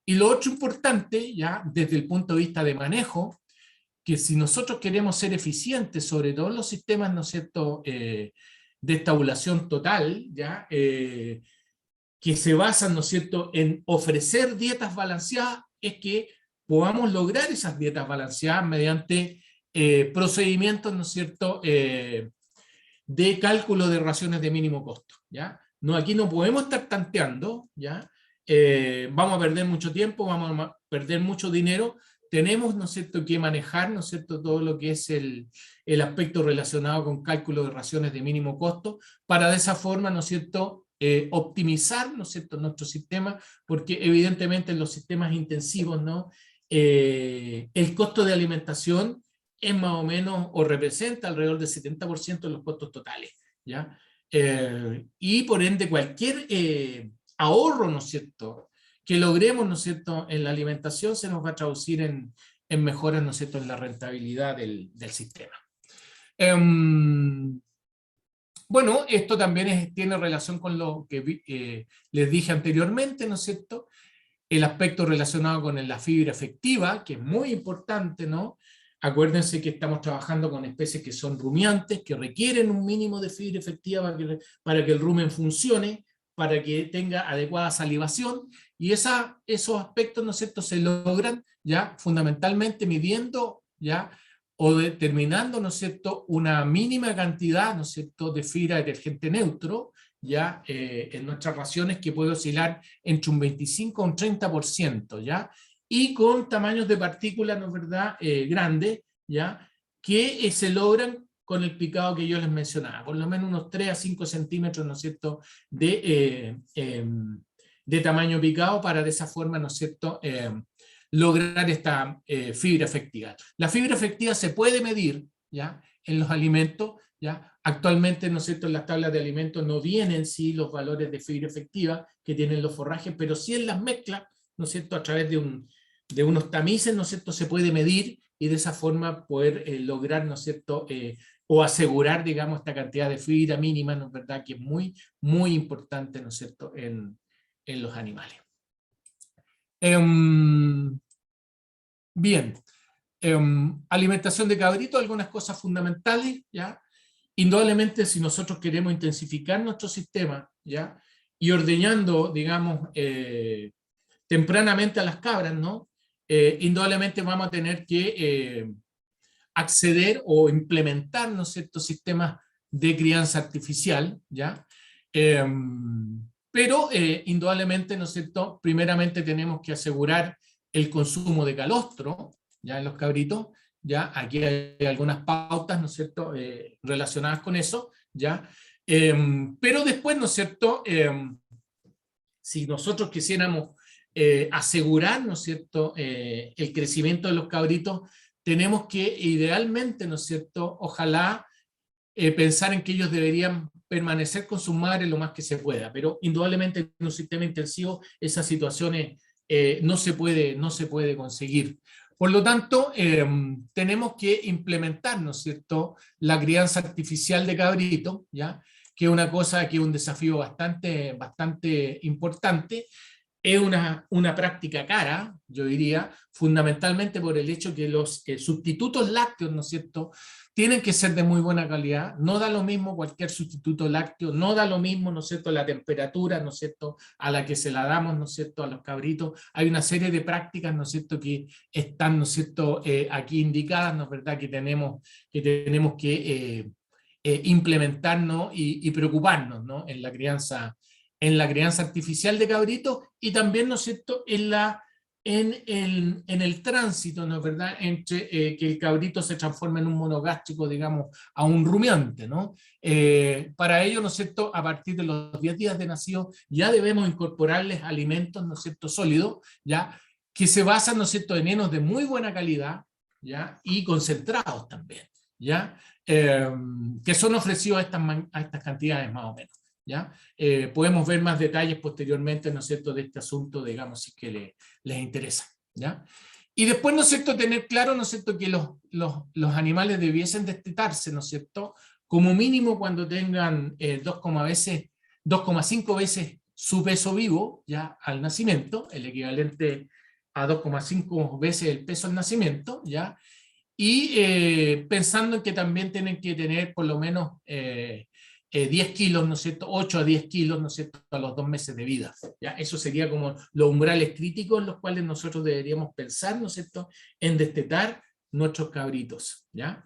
Y lo otro importante, ya desde el punto de vista de manejo, que si nosotros queremos ser eficientes, sobre todo en los sistemas, ¿no es cierto?, de estabulación total, ¿ya?, que se basan, ¿no es cierto?, en ofrecer dietas balanceadas, es que podamos lograr esas dietas balanceadas mediante procedimientos, ¿no es cierto?, de cálculo de raciones de mínimo costo, ¿ya? No, aquí no podemos estar tanteando, ¿ya? Vamos a perder mucho tiempo, vamos a perder mucho dinero, tenemos, ¿no es cierto?, que manejar, ¿no es cierto?, todo lo que es el aspecto relacionado con cálculo de raciones de mínimo costo, para de esa forma, ¿no es cierto?, optimizar, ¿no es cierto?, nuestro sistema, porque evidentemente en los sistemas intensivos, ¿no?, el costo de alimentación es más o menos, o representa alrededor del 70% de los costos totales, ¿ya? Y por ende cualquier ahorro, ¿no es cierto?, que logremos, ¿no es cierto?, en la alimentación se nos va a traducir en mejoras, ¿no es cierto?, en la rentabilidad del sistema. Bueno, esto también tiene relación con lo que les dije anteriormente, ¿no es cierto?, el aspecto relacionado con la fibra efectiva, que es muy importante, ¿no? Acuérdense que estamos trabajando con especies que son rumiantes, que requieren un mínimo de fibra efectiva para que el rumen funcione, para que tenga adecuada salivación, y esos aspectos, ¿no es cierto?, se logran ya fundamentalmente midiendo, ya, o determinando, ¿no es cierto?, una mínima cantidad, ¿no es cierto?, de fibra detergente neutro, ya, en nuestras raciones, que puede oscilar entre un 25 a un 30%, ya, y con tamaños de partículas, ¿no es verdad?, grandes, ya, que se logran con el picado que yo les mencionaba, por lo menos unos 3 a 5 centímetros, ¿no es cierto?, de tamaño picado, para de esa forma, ¿no es cierto?, lograr esta fibra efectiva. La fibra efectiva se puede medir, ¿ya?, en los alimentos, ¿ya? Actualmente, ¿no es cierto?, en las tablas de alimentos no vienen sí los valores de fibra efectiva que tienen los forrajes, pero sí en las mezclas, ¿no es cierto?, a través de unos tamices, ¿no es cierto?, se puede medir, y de esa forma poder lograr, ¿no es cierto?, o asegurar, digamos, esta cantidad de fibra mínima, ¿no es verdad?, que es muy, muy importante, ¿no es cierto?, en los animales. Bien, alimentación de cabrito, algunas cosas fundamentales, ¿ya? Indudablemente, si nosotros queremos intensificar nuestro sistema, ¿ya?, y ordeñando, digamos, tempranamente a las cabras, ¿no?, indudablemente vamos a tener que acceder o implementar, ¿no es cierto?, sistemas de crianza artificial, ¿ya? Pero indudablemente, ¿no es cierto?, primeramente tenemos que asegurar el consumo de calostro, ya, en los cabritos, ya, aquí hay algunas pautas, ¿no es cierto?, relacionadas con eso, ya, pero después, ¿no es cierto?, si nosotros quisiéramos asegurar, ¿no es cierto?, el crecimiento de los cabritos, tenemos que idealmente, ¿no es cierto?, ojalá pensar en que ellos deberían permanecer con sus madres lo más que se pueda, pero indudablemente en un sistema intensivo esas situaciones no se puede conseguir. Por lo tanto, tenemos que implementar, ¿no es cierto?, la crianza artificial de cabritos, ¿ya?, que es una cosa que es un desafío bastante importante. Es una práctica cara, yo diría, fundamentalmente por el hecho que los sustitutos lácteos, ¿no es cierto?, tienen que ser de muy buena calidad. No da lo mismo cualquier sustituto lácteo, no da lo mismo, ¿no es cierto?, la temperatura, ¿no es cierto?, a la que se la damos, ¿no es cierto?, a los cabritos. Hay una serie de prácticas, ¿no es cierto?, que están, ¿no es cierto?, aquí indicadas, ¿no es verdad?, que tenemos que implementarnos y preocuparnos, ¿no?, en la crianza artificial de cabritos, y también, ¿no es cierto?, en el tránsito, ¿no es verdad?, entre que el cabrito se transforma en un monogástrico, digamos, a un rumiante, ¿no? Para ello, ¿no es cierto?, a partir de los 10 días de nacido ya debemos incorporarles alimentos, ¿no es cierto?, sólidos, ¿ya?, que se basan, ¿no es cierto?, en henos de muy buena calidad, ¿ya?, y concentrados también, ¿ya?, que son ofrecidos a estas cantidades más o menos, ¿ya? Podemos ver más detalles posteriormente, ¿no es cierto?, de este asunto, digamos, si es que les interesa, ¿ya? Y después, ¿no es cierto?, tener claro, ¿no es cierto?, que los animales debiesen destetarse, ¿no es cierto?, como mínimo cuando tengan 2,5 veces su peso vivo, ya, al nacimiento, el equivalente a 2,5 veces el peso al nacimiento, ¿ya? y pensando en que también tienen que tener por lo menos 10 kilos, ¿no es cierto? 8 a 10 kilos, ¿no es cierto? A los 2 meses de vida. ¿Ya? Eso sería como los umbrales críticos en los cuales nosotros deberíamos pensar, ¿no es cierto?, en destetar nuestros cabritos. ¿Ya?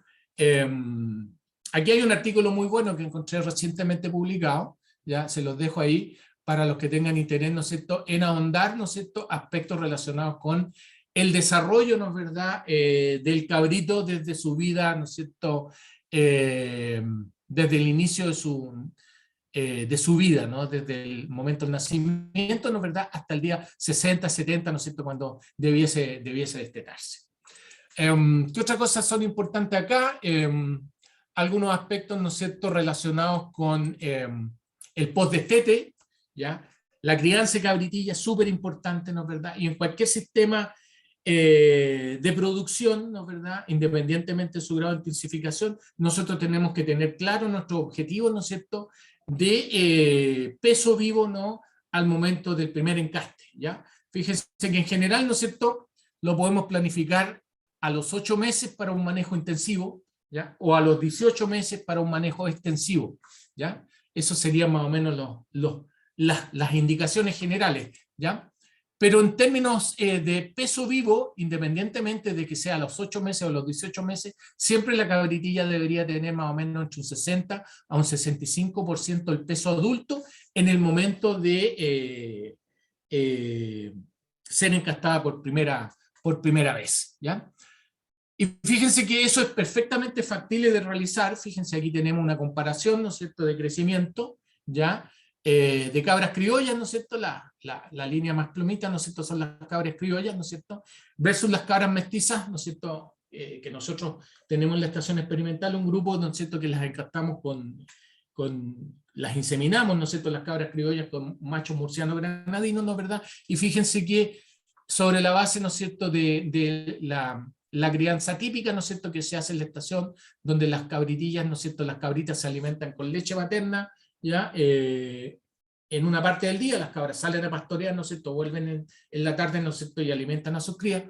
Aquí hay un artículo muy bueno que encontré recientemente publicado, ya se los dejo ahí para los que tengan interés, ¿no es cierto?, en ahondar, ¿no es cierto?, aspectos relacionados con el desarrollo, ¿no es verdad?, del cabrito desde su vida, ¿no es cierto?, desde el inicio de su vida, ¿no?, desde el momento del nacimiento, ¿no es verdad?, hasta el día 60, 70, ¿no es cierto?, cuando debiese destetarse. ¿Qué otras cosas son importantes acá? Algunos aspectos, ¿no es cierto?, relacionados con el post-destete, ¿ya? La crianza de cabritilla es súper importante, ¿no es verdad? Y en cualquier sistema de producción, ¿no es verdad?, independientemente de su grado de intensificación, nosotros tenemos que tener claro nuestro objetivo, ¿no es cierto?, de peso vivo, ¿no?, al momento del primer encaste, ¿ya? Fíjense que en general, ¿no es cierto?, lo podemos planificar a los 8 meses para un manejo intensivo, ¿ya?, o a los 18 meses para un manejo extensivo, ¿ya? Eso serían más o menos las indicaciones generales, ¿ya? Pero en términos de peso vivo, independientemente de que sea a los 8 meses o a los 18 meses, siempre la cabritilla debería tener más o menos entre un 60 a un 65% del peso adulto en el momento de ser encastada por primera vez, ¿ya? Y fíjense que eso es perfectamente factible de realizar. Fíjense, aquí tenemos una comparación, ¿no es cierto?, de crecimiento, ¿ya?, de cabras criollas, ¿no es cierto?, la línea más plumita, ¿no es cierto?, son las cabras criollas, ¿no es cierto?, versus las cabras mestizas, ¿no es cierto?, que nosotros tenemos en la estación experimental un grupo, ¿no es cierto?, que las encastamos las inseminamos, ¿no es cierto?, las cabras criollas con machos murcianos granadinos, ¿no es verdad? Y fíjense que sobre la base, ¿no es cierto?, de la crianza típica, ¿no es cierto?, que se hace en la estación, donde las cabritillas, ¿no es cierto?, las cabritas se alimentan con leche materna, ¿ya? En una parte del día las cabras salen a pastorear, ¿no es cierto?, vuelven en la tarde, ¿no es cierto?, y alimentan a sus crías,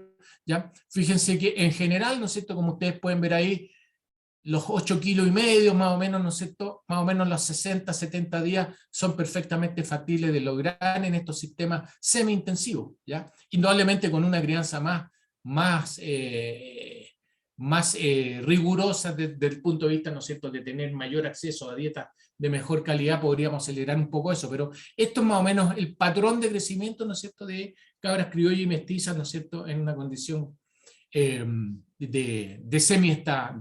¿ya? Fíjense que en general, ¿no es cierto?, como ustedes pueden ver ahí, los 8,5 kilos más o menos, ¿no es cierto?, más o menos los 60, 70 días son perfectamente factibles de lograr en estos sistemas semi-intensivos, ¿ya? Indudablemente con una crianza más rigurosa desde el punto de vista, ¿no es cierto?, de tener mayor acceso a dietas de mejor calidad, podríamos acelerar un poco eso, pero esto es más o menos el patrón de crecimiento, ¿no es cierto?, de cabras criollas y mestizas, ¿no es cierto?, en una condición de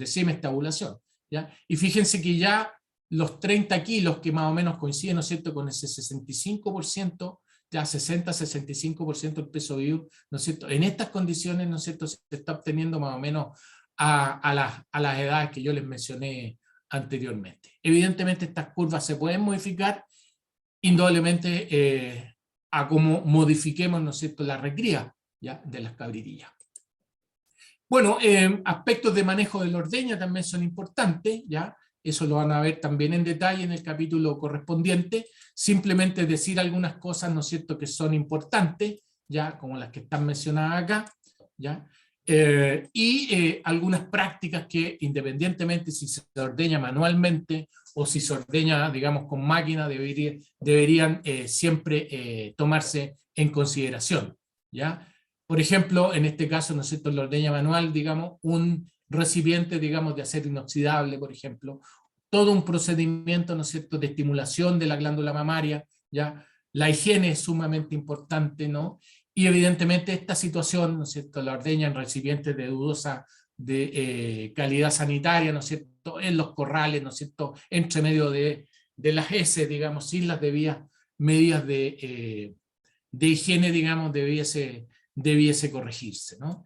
semi-estabulación, ¿ya? Y fíjense que ya los 30 kilos que más o menos coinciden, ¿no es cierto?, con ese 65%, ya 60-65% del peso vivo, ¿no es cierto?, en estas condiciones, ¿no es cierto?, se está obteniendo más o menos a las edades que yo les mencioné anteriormente. Evidentemente estas curvas se pueden modificar indudablemente a cómo modifiquemos, ¿no es cierto?, la recría, ¿ya?, de las cabritillas. Bueno, aspectos de manejo de la ordeña también son importantes, ¿ya? Eso lo van a ver también en detalle en el capítulo correspondiente. Simplemente decir algunas cosas, ¿no es cierto?, que son importantes, ¿ya?, como las que están mencionadas acá, ¿ya? Algunas prácticas que, independientemente si se ordeña manualmente o si se ordeña, digamos, con máquina, deberían siempre tomarse en consideración, ¿ya? Por ejemplo, en este caso, ¿no es cierto?, en la ordeña manual, digamos, un recipiente, digamos, de acero inoxidable, por ejemplo, todo un procedimiento, ¿no es cierto?, de estimulación de la glándula mamaria, ¿ya? La higiene es sumamente importante, ¿no? Y evidentemente esta situación, ¿no es cierto?, la ordeña en recipientes de dudosa calidad sanitaria, ¿no es cierto?, en los corrales, ¿no es cierto?, entre medio de las heces, digamos, sin las debidas medidas de higiene, digamos, debiese corregirse, ¿no?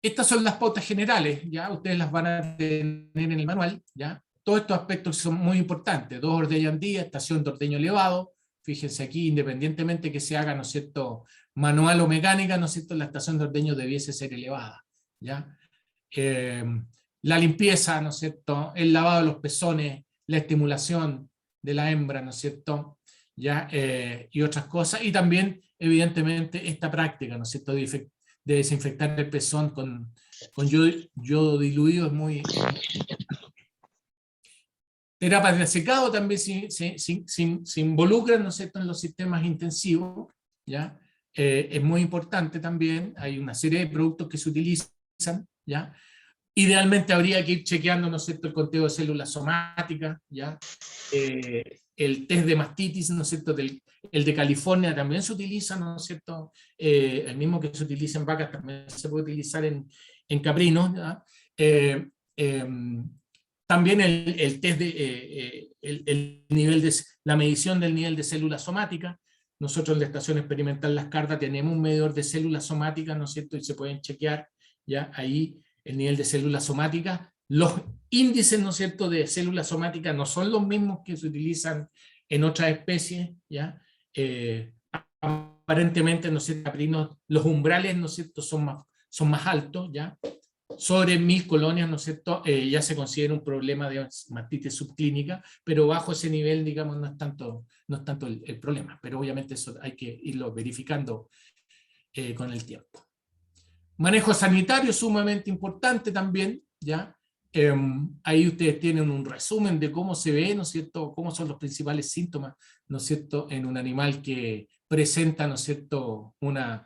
Estas son las pautas generales, ¿ya? Ustedes las van a tener en el manual, ¿ya? Todos estos aspectos son muy importantes. 2 ordeñas al día, estación de ordeño elevado. Fíjense aquí, independientemente que se haga, ¿no es cierto?, manual o mecánica, ¿no es cierto?, la estación de ordeño debiese ser elevada, ¿ya? La limpieza, ¿no es cierto?, el lavado de los pezones, la estimulación de la hembra, ¿no es cierto?, ¿ya? Y otras cosas. Y también, evidentemente, esta práctica, ¿no es cierto?, de desinfectar el pezón con yodo diluido es muy importante. Terapias de secado también se involucran, ¿no es cierto?, en los sistemas intensivos, ¿ya? Es muy importante también, hay una serie de productos que se utilizan, ¿ya? Idealmente habría que ir chequeando, ¿no es cierto?, el conteo de células somáticas, ¿ya? El test de mastitis, ¿no es cierto?, el de California también se utiliza, ¿no es cierto?, el mismo que se utiliza en vacas también se puede utilizar en caprinos, ¿ya? También el test de el nivel de la medición del nivel de células somáticas. Nosotros en la Estación Experimental Las Cardas tenemos un medidor de células somáticas, ¿no es cierto?, y se pueden chequear, ¿ya?, ahí el nivel de células somáticas. Los índices, ¿no es cierto?, de células somáticas no son los mismos que se utilizan en otras especies, ¿ya? Aparentemente, ¿no es cierto?, los umbrales, ¿no es cierto?, son más altos, ¿ya? Sobre 1000 colonias, ¿no es cierto?, ya se considera un problema de mastitis subclínica, pero bajo ese nivel, digamos, no es tanto el problema, pero obviamente eso hay que irlo verificando con el tiempo. Manejo sanitario sumamente importante también, ¿ya? Ahí ustedes tienen un resumen de cómo se ve, ¿no es cierto?, cómo son los principales síntomas, ¿no es cierto?, en un animal que presenta, ¿no es cierto?, una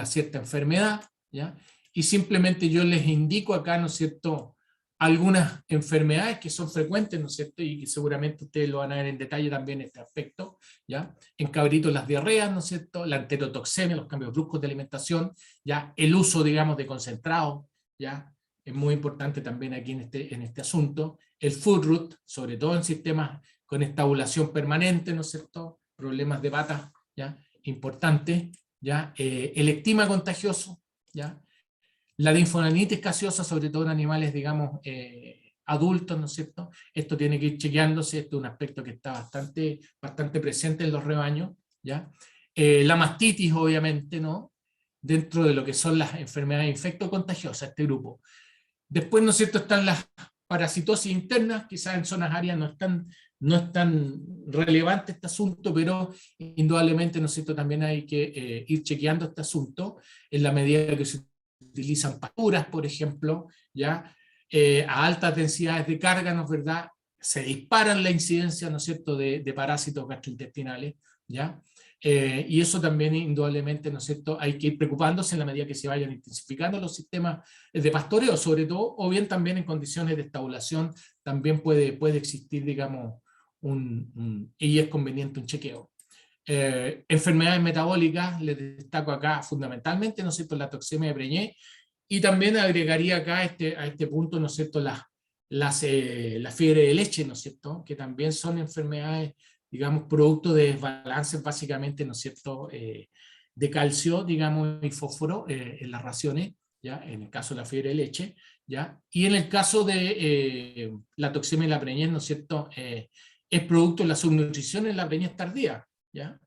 cierta enfermedad, ¿ya? Y simplemente yo les indico acá, ¿no es cierto?, algunas enfermedades que son frecuentes, ¿no es cierto?, y que seguramente ustedes lo van a ver en detalle también en este aspecto, ¿ya? En cabritos las diarreas, ¿no es cierto?, la enterotoxemia, los cambios bruscos de alimentación, ¿ya? El uso, digamos, de concentrados, ¿ya?, es muy importante también aquí en este asunto. El food root, sobre todo en sistemas con estabulación permanente, ¿no es cierto?, problemas de patas, ¿ya?, importante, ¿ya? El ectima contagioso, ¿ya? La linfoadenitis gaseosa, sobre todo en animales, digamos, adultos, ¿no es cierto? Esto tiene que ir chequeándose, esto es un aspecto que está bastante presente en los rebaños, ¿ya? La mastitis, obviamente, ¿no?, dentro de lo que son las enfermedades infectocontagiosas, este grupo. Después, ¿no es cierto?, están las parasitosis internas, quizás en zonas áreas no es tan relevante este asunto, pero indudablemente, ¿no es cierto?, también hay que ir chequeando este asunto en la medida que se utilizan pasturas, por ejemplo, ¿ya? A altas densidades de carga, ¿no es verdad?, se disparan la incidencia, ¿no es cierto?, de parásitos gastrointestinales, ¿ya? Y eso también indudablemente, ¿no es cierto?, hay que ir preocupándose en la medida que se vayan intensificando los sistemas de pastoreo, sobre todo, o bien también en condiciones de estabulación, también puede existir, digamos, y es conveniente un chequeo. Enfermedades metabólicas, les destaco acá fundamentalmente, ¿no es cierto?, la toxemia de Preñé, y también agregaría acá a este punto, ¿no es cierto?, la fiebre de leche, ¿no es cierto?, que también son enfermedades, digamos, producto de desbalances básicamente, ¿no es cierto?, de calcio, digamos, y fósforo en las raciones, ¿ya?, en el caso de la fiebre de leche, ¿ya? Y en el caso de la toxemia de la preñez, ¿no es cierto?, es producto de la subnutrición en la preñez tardía, ¿ya?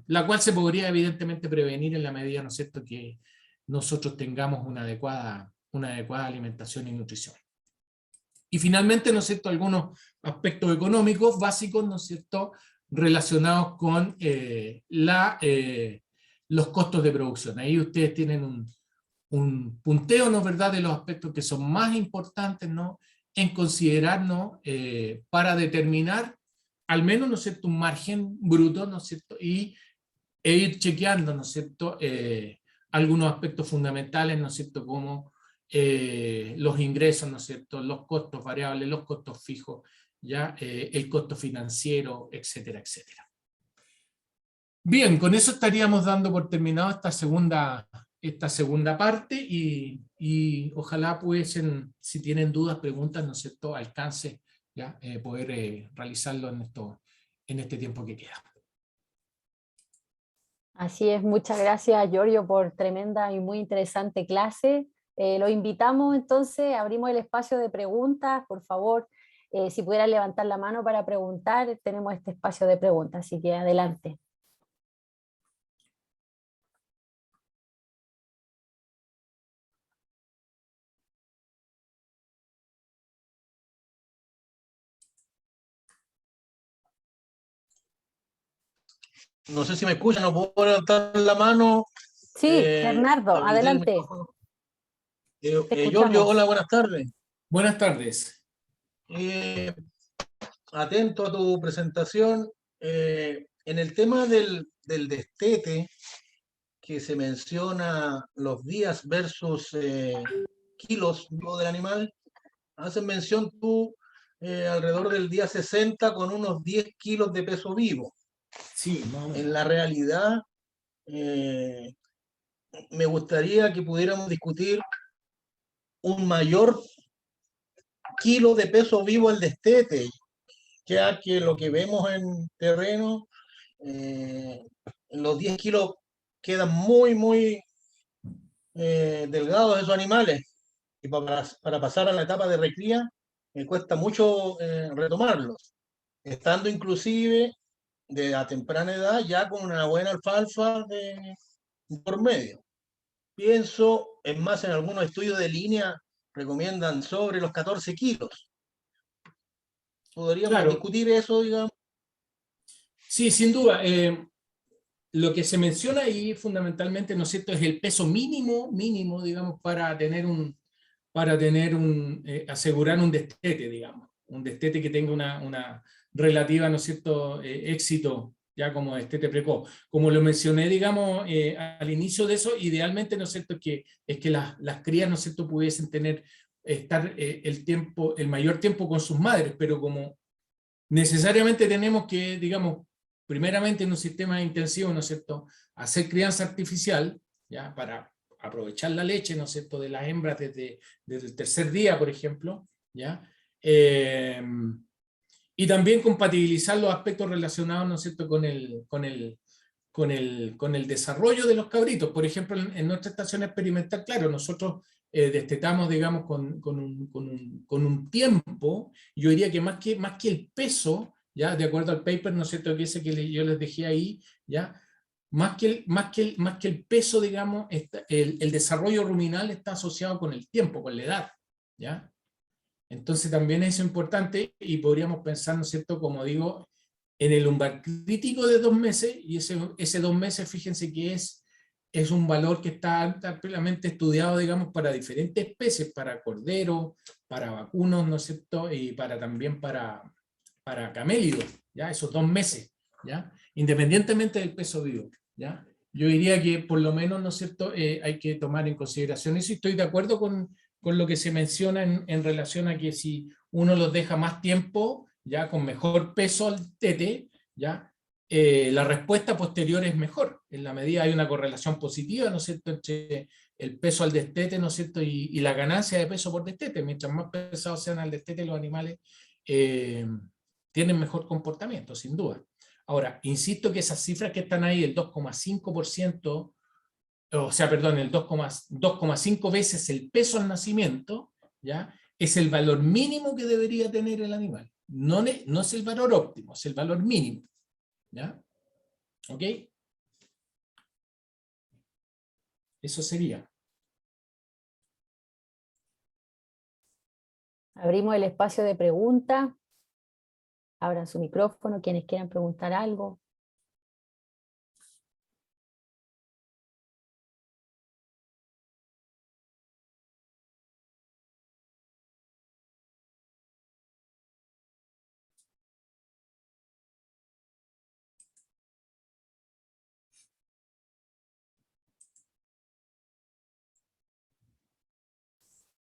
La cual se podría evidentemente prevenir en la medida, ¿no es cierto?, que nosotros tengamos una adecuada alimentación y nutrición. Y finalmente, ¿no es cierto?, algunos aspectos económicos básicos, ¿no es cierto?, relacionados con los costos de producción. Ahí ustedes tienen un punteo, ¿no es verdad?, de los aspectos que son más importantes, ¿no?, en considerar, ¿no?, para determinar al menos, ¿no es cierto?, un margen bruto, ¿no es cierto?, e ir chequeando, ¿no es cierto?, algunos aspectos fundamentales, ¿no es cierto?, como los ingresos, ¿no es cierto?, los costos variables, los costos fijos, ¿ya? El costo financiero, etcétera, etcétera. Bien, con eso estaríamos dando por terminado esta segunda parte y ojalá pudiesen, si tienen dudas, preguntas, ¿no es cierto?, alcance, ¿ya? Poder realizarlo en este tiempo que queda. Así es, muchas gracias, Giorgio, por tremenda y muy interesante clase. Lo invitamos entonces, abrimos el espacio de preguntas, por favor, si pudiera levantar la mano para preguntar, tenemos este espacio de preguntas, así que adelante. No sé si me escuchan, no puedo levantar la mano. Sí, Bernardo, Habilité el adelante, micrófono. te Giorgio, escuchamos. hola, buenas tardes. Buenas tardes. Eh, Atento a tu presentación. En el tema del destete, que se menciona los días versus kilos vivo del animal, haces mención tú alrededor del día 60 con unos 10 kilos de peso vivo. Sí, más o menos. En la realidad, eh, me gustaría que pudiéramos discutir un mayor kilo de peso vivo al destete, ya que lo que vemos en terreno, eh, los 10 kilos quedan muy delgados esos animales. Y para pasar a la etapa de recría, me cuesta mucho retomarlos, estando inclusive de a temprana edad ya con una buena alfalfa por medio. Pienso, es más, en algunos estudios de línea recomiendan sobre los 14 kilos. Podríamos Claro, discutir eso, digamos. sí, sin duda. Lo que se menciona ahí fundamentalmente, ¿no es cierto?, es el peso mínimo, digamos, asegurar un destete, digamos, un destete que tenga una relativa, ¿no es cierto?, éxito, ya como destete precoz. Como lo mencioné, digamos, al inicio de eso, idealmente, ¿no es cierto?, es que las crías, ¿no es cierto?, pudiesen estar el mayor tiempo con sus madres, pero como necesariamente tenemos que, digamos, primeramente en un sistema intensivo, ¿no es cierto?, hacer crianza artificial, ¿ya?, para aprovechar la leche, ¿no es cierto?, de las hembras desde el tercer día, por ejemplo, ¿ya? Y también compatibilizar los aspectos relacionados, ¿no es cierto?, con el desarrollo de los cabritos. Por ejemplo, en nuestra estación experimental, claro, nosotros destetamos, digamos, con un tiempo. Yo diría que más que el peso, ya, de acuerdo al paper, ¿no es cierto?, que ese que yo les dejé ahí, ya, más que el peso, digamos, el desarrollo ruminal está asociado con el tiempo, con la edad, ¿ya? Entonces también es importante y podríamos pensar, ¿no es cierto?, como digo, en el umbral crítico de 2 meses, y ese 2 meses, fíjense que es un valor que está ampliamente estudiado, digamos, para diferentes especies, para corderos, para vacunos, ¿no es cierto?, y también para camélidos, ¿ya? Esos 2 meses, ¿ya? Independientemente del peso vivo, ¿ya? Yo diría que por lo menos, ¿no es cierto?, hay que tomar en consideración eso, y estoy de acuerdo con lo que se menciona en relación a que si uno los deja más tiempo, ya con mejor peso al tete, ya, la respuesta posterior es mejor, en la medida hay una correlación positiva, ¿no es cierto?, entre el peso al destete, ¿no es cierto?, y la ganancia de peso por destete. Mientras más pesados sean al destete los animales, tienen mejor comportamiento, sin duda. Ahora, insisto que esas cifras que están ahí, el 2,5%, o sea, perdón, el 2,5 veces el peso al nacimiento, ¿ya?, es el valor mínimo que debería tener el animal. No es el valor óptimo, es el valor mínimo, ¿ya? ¿Ok? Eso sería. Abrimos el espacio de preguntas. Abran su micrófono, quienes quieran preguntar algo.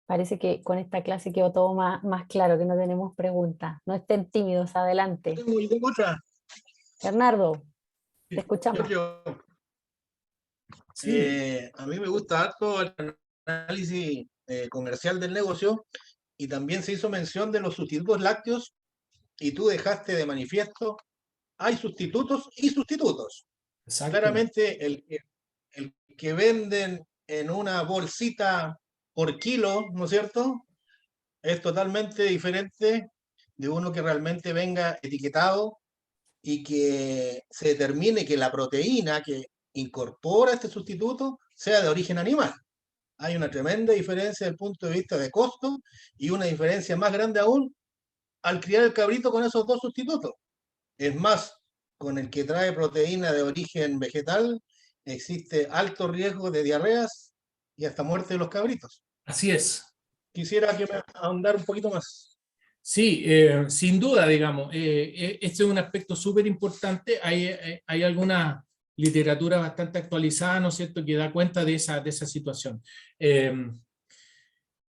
Parece que con esta clase quedó todo más claro, que no tenemos preguntas. No estén tímidos, adelante. Yo tengo otra. Bernardo, te escuchamos. Giorgio, Sí, a mí me gusta harto el análisis comercial del negocio, y también se hizo mención de los sustitutos lácteos, y tú dejaste de manifiesto, hay sustitutos y sustitutos. exacto. Claramente el que venden en una bolsita por kilo, ¿no es cierto?, es totalmente diferente de uno que realmente venga etiquetado y que se determine que la proteína que incorpora este sustituto sea de origen animal. Hay una tremenda diferencia desde el punto de vista de costo, y una diferencia más grande aún al criar el cabrito con esos dos sustitutos. Es más, con el que trae proteína de origen vegetal, existe alto riesgo de diarreas y hasta muerte de los cabritos. Así es. Quisiera que me ahondara un poquito más. Sí, sin duda, digamos, este es un aspecto súper importante. Hay alguna literatura bastante actualizada, ¿no es cierto?, que da cuenta de esa situación.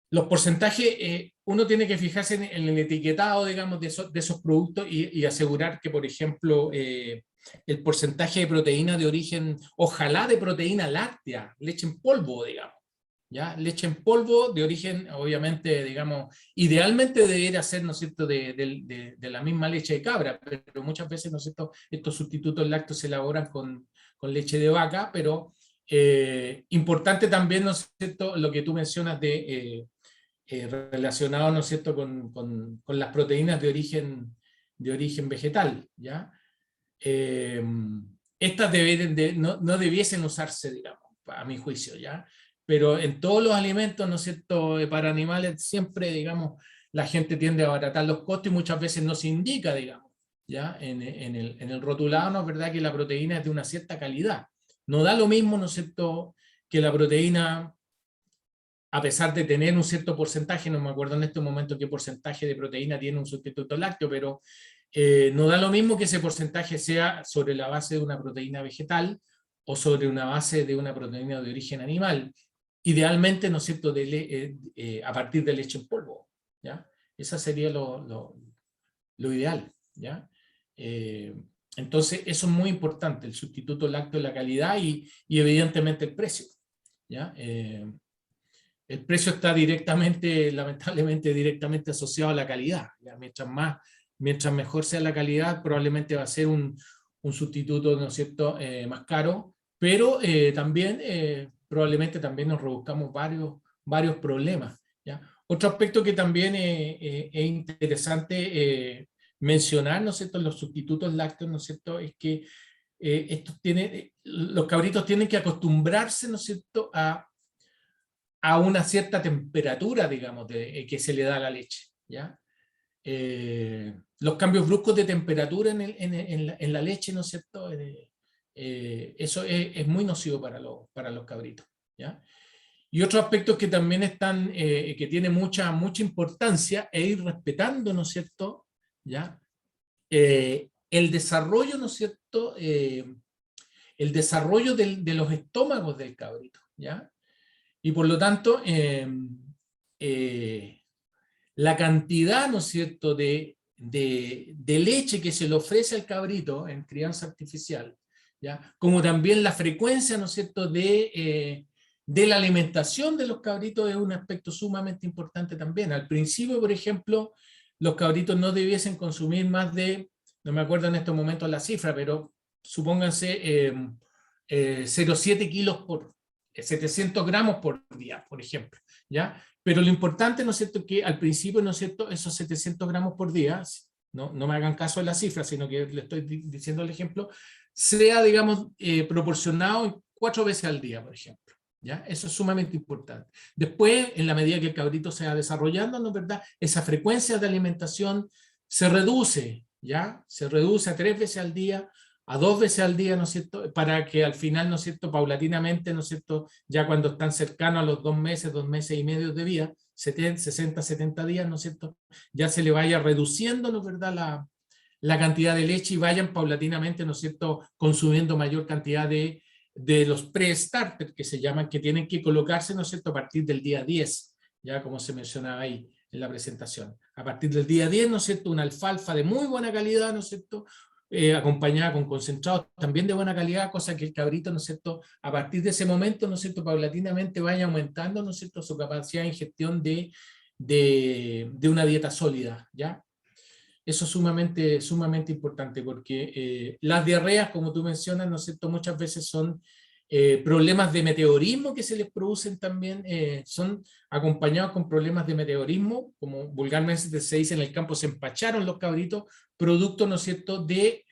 Los porcentajes, uno tiene que fijarse en el etiquetado, digamos, de esos productos y asegurar que, por ejemplo, el porcentaje de proteína de origen, ojalá de proteína láctea, leche en polvo, digamos. ¿Ya? Leche en polvo de origen, obviamente, digamos, idealmente debería ser, ¿no es cierto?, de la misma leche de cabra, pero muchas veces, ¿no es cierto?, estos sustitutos lácteos se elaboran con leche de vaca, pero importante también, ¿no es cierto?, lo que tú mencionas relacionado, ¿no es cierto?, con las proteínas de origen vegetal, ¿ya? Eh, Estas no debiesen usarse, digamos, a mi juicio, ¿ya? Pero en todos los alimentos, ¿no es cierto?, para animales siempre, digamos, la gente tiende a abaratar los costos y muchas veces no se indica, digamos, ¿ya? En el rotulado, ¿no es verdad?, que la proteína es de una cierta calidad. No da lo mismo, ¿no es cierto?, que la proteína, a pesar de tener un cierto porcentaje, no me acuerdo en este momento qué porcentaje de proteína tiene un sustituto lácteo, pero no da lo mismo que ese porcentaje sea sobre la base de una proteína vegetal o sobre una base de una proteína de origen animal. Idealmente, ¿no es cierto?, a partir de leche en polvo, ¿ya? Esa sería lo ideal, ¿ya? Entonces, eso es muy importante, el sustituto lácteo, la calidad y evidentemente el precio, ¿ya? El precio está directamente, lamentablemente, directamente asociado a la calidad, ¿ya? Mientras mejor sea la calidad, probablemente va a ser un sustituto, ¿no es cierto?, más caro, pero también probablemente también nos rebuscamos varios problemas, ¿ya? Otro aspecto que también es interesante mencionar, ¿no es cierto?, en los sustitutos lácteos, ¿no es cierto?, es que los cabritos tienen que acostumbrarse, ¿no es cierto?, a una cierta temperatura, digamos, que se le da a la leche, ¿ya? Los cambios bruscos de temperatura en la leche, ¿no es cierto?, eso es muy nocivo para los cabritos, ¿ya? Y otros aspectos que también están, que tienen mucha importancia, es ir respetando, ¿no es cierto?, ¿ya? El desarrollo, ¿no es cierto?, el desarrollo de los estómagos del cabrito, ¿ya? Y por lo tanto, la cantidad, ¿no es cierto?, de leche que se le ofrece al cabrito en crianza artificial, ¿ya?, como también la frecuencia, ¿no es cierto?, de la alimentación de los cabritos es un aspecto sumamente importante también. Al principio, por ejemplo, los cabritos no debiesen consumir más de, no me acuerdo en estos momentos la cifra, pero supónganse 0,7 kilos 700 gramos por día, por ejemplo, ¿ya? Pero lo importante, ¿no es cierto?, que al principio, ¿no es cierto?, esos 700 gramos por día, no me hagan caso de la cifra, sino que le estoy diciendo el ejemplo, sea, digamos, proporcionado 4 veces al día, por ejemplo, ¿ya? Eso es sumamente importante. Después, en la medida que el cabrito se va desarrollando, ¿no es verdad?, esa frecuencia de alimentación se reduce, ¿ya? Se reduce a 3 veces al día, a 2 veces al día, ¿no es cierto?, para que al final, ¿no es cierto?, paulatinamente, ¿no es cierto?, ya cuando están cercanos a los 2 meses y medio de vida, 60, 70 días, ¿no es cierto?, ya se le vaya reduciendo, ¿no es verdad?, la cantidad de leche y vayan paulatinamente, ¿no es cierto?, consumiendo mayor cantidad de los pre-starter, que se llaman, que tienen que colocarse, ¿no es cierto?, a partir del día 10, ya como se mencionaba ahí en la presentación. A partir del día 10, ¿no es cierto?, una alfalfa de muy buena calidad, ¿no es cierto?, acompañada con concentrados también de buena calidad, cosa que el cabrito, ¿no es cierto?, a partir de ese momento, ¿no es cierto?, paulatinamente vaya aumentando, ¿no es cierto?, su capacidad de ingestión de una dieta sólida, ¿ya? Eso es sumamente importante porque las diarreas, como tú mencionas, ¿no es cierto?, muchas veces son problemas de meteorismo que se les producen también, son acompañados con problemas de meteorismo, como vulgarmente se dice en el campo, se empacharon los cabritos, producto, ¿no es cierto?, de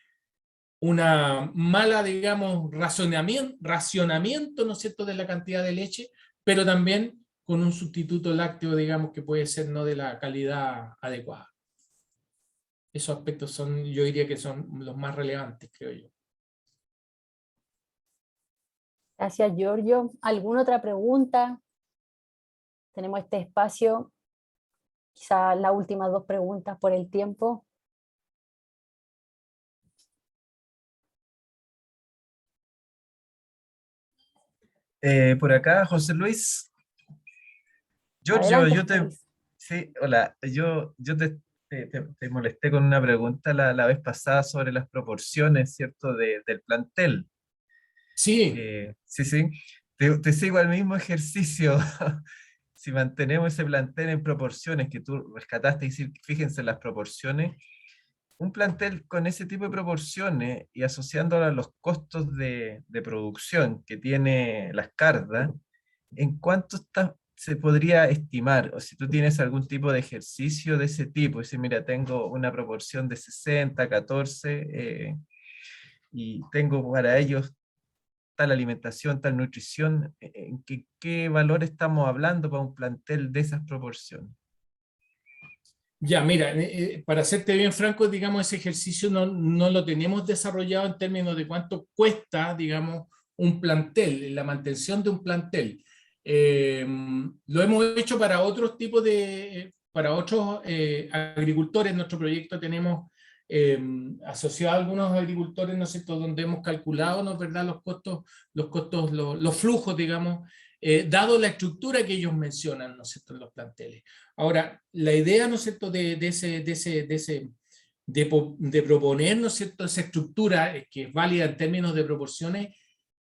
una mala, digamos, racionamiento, ¿no es cierto?, de la cantidad de leche, pero también con un sustituto lácteo, digamos, que puede ser no de la calidad adecuada. Esos aspectos son, yo diría que son los más relevantes, creo yo. Gracias, Giorgio. ¿Alguna otra pregunta? Tenemos este espacio, quizás las últimas 2 preguntas por el tiempo. Por acá, José Luis. Giorgio, Adelante, José Luis. sí, hola, te molesté con una pregunta la vez pasada sobre las proporciones, ¿cierto? Del plantel. Sí, Sí, sí, te sigo al mismo ejercicio. Si mantenemos ese plantel en proporciones que tú rescataste, y fíjense las proporciones, un plantel con ese tipo de proporciones y asociándolo a los costos de producción que tiene las cardas, ¿en cuánto se podría estimar? O si tú tienes algún tipo de ejercicio de ese tipo, y si mira, tengo una proporción de 60-14 y tengo para ellos tal alimentación, tal nutrición, ¿en qué valor estamos hablando para un plantel de esas proporciones? ya, mira, para serte bien franco, digamos, ese ejercicio no lo tenemos desarrollado en términos de cuánto cuesta, digamos, un plantel, la mantención de un plantel. Lo hemos hecho para otros tipos para otros agricultores. En nuestro proyecto tenemos asociado a algunos agricultores, ¿no es cierto?, donde hemos calculado, ¿no es verdad?, los flujos, digamos, dado la estructura que ellos mencionan, ¿no es cierto?, en los planteles. Ahora, la idea, ¿no es cierto?, de proponer, ¿no es cierto?, esa estructura que es válida en términos de proporciones,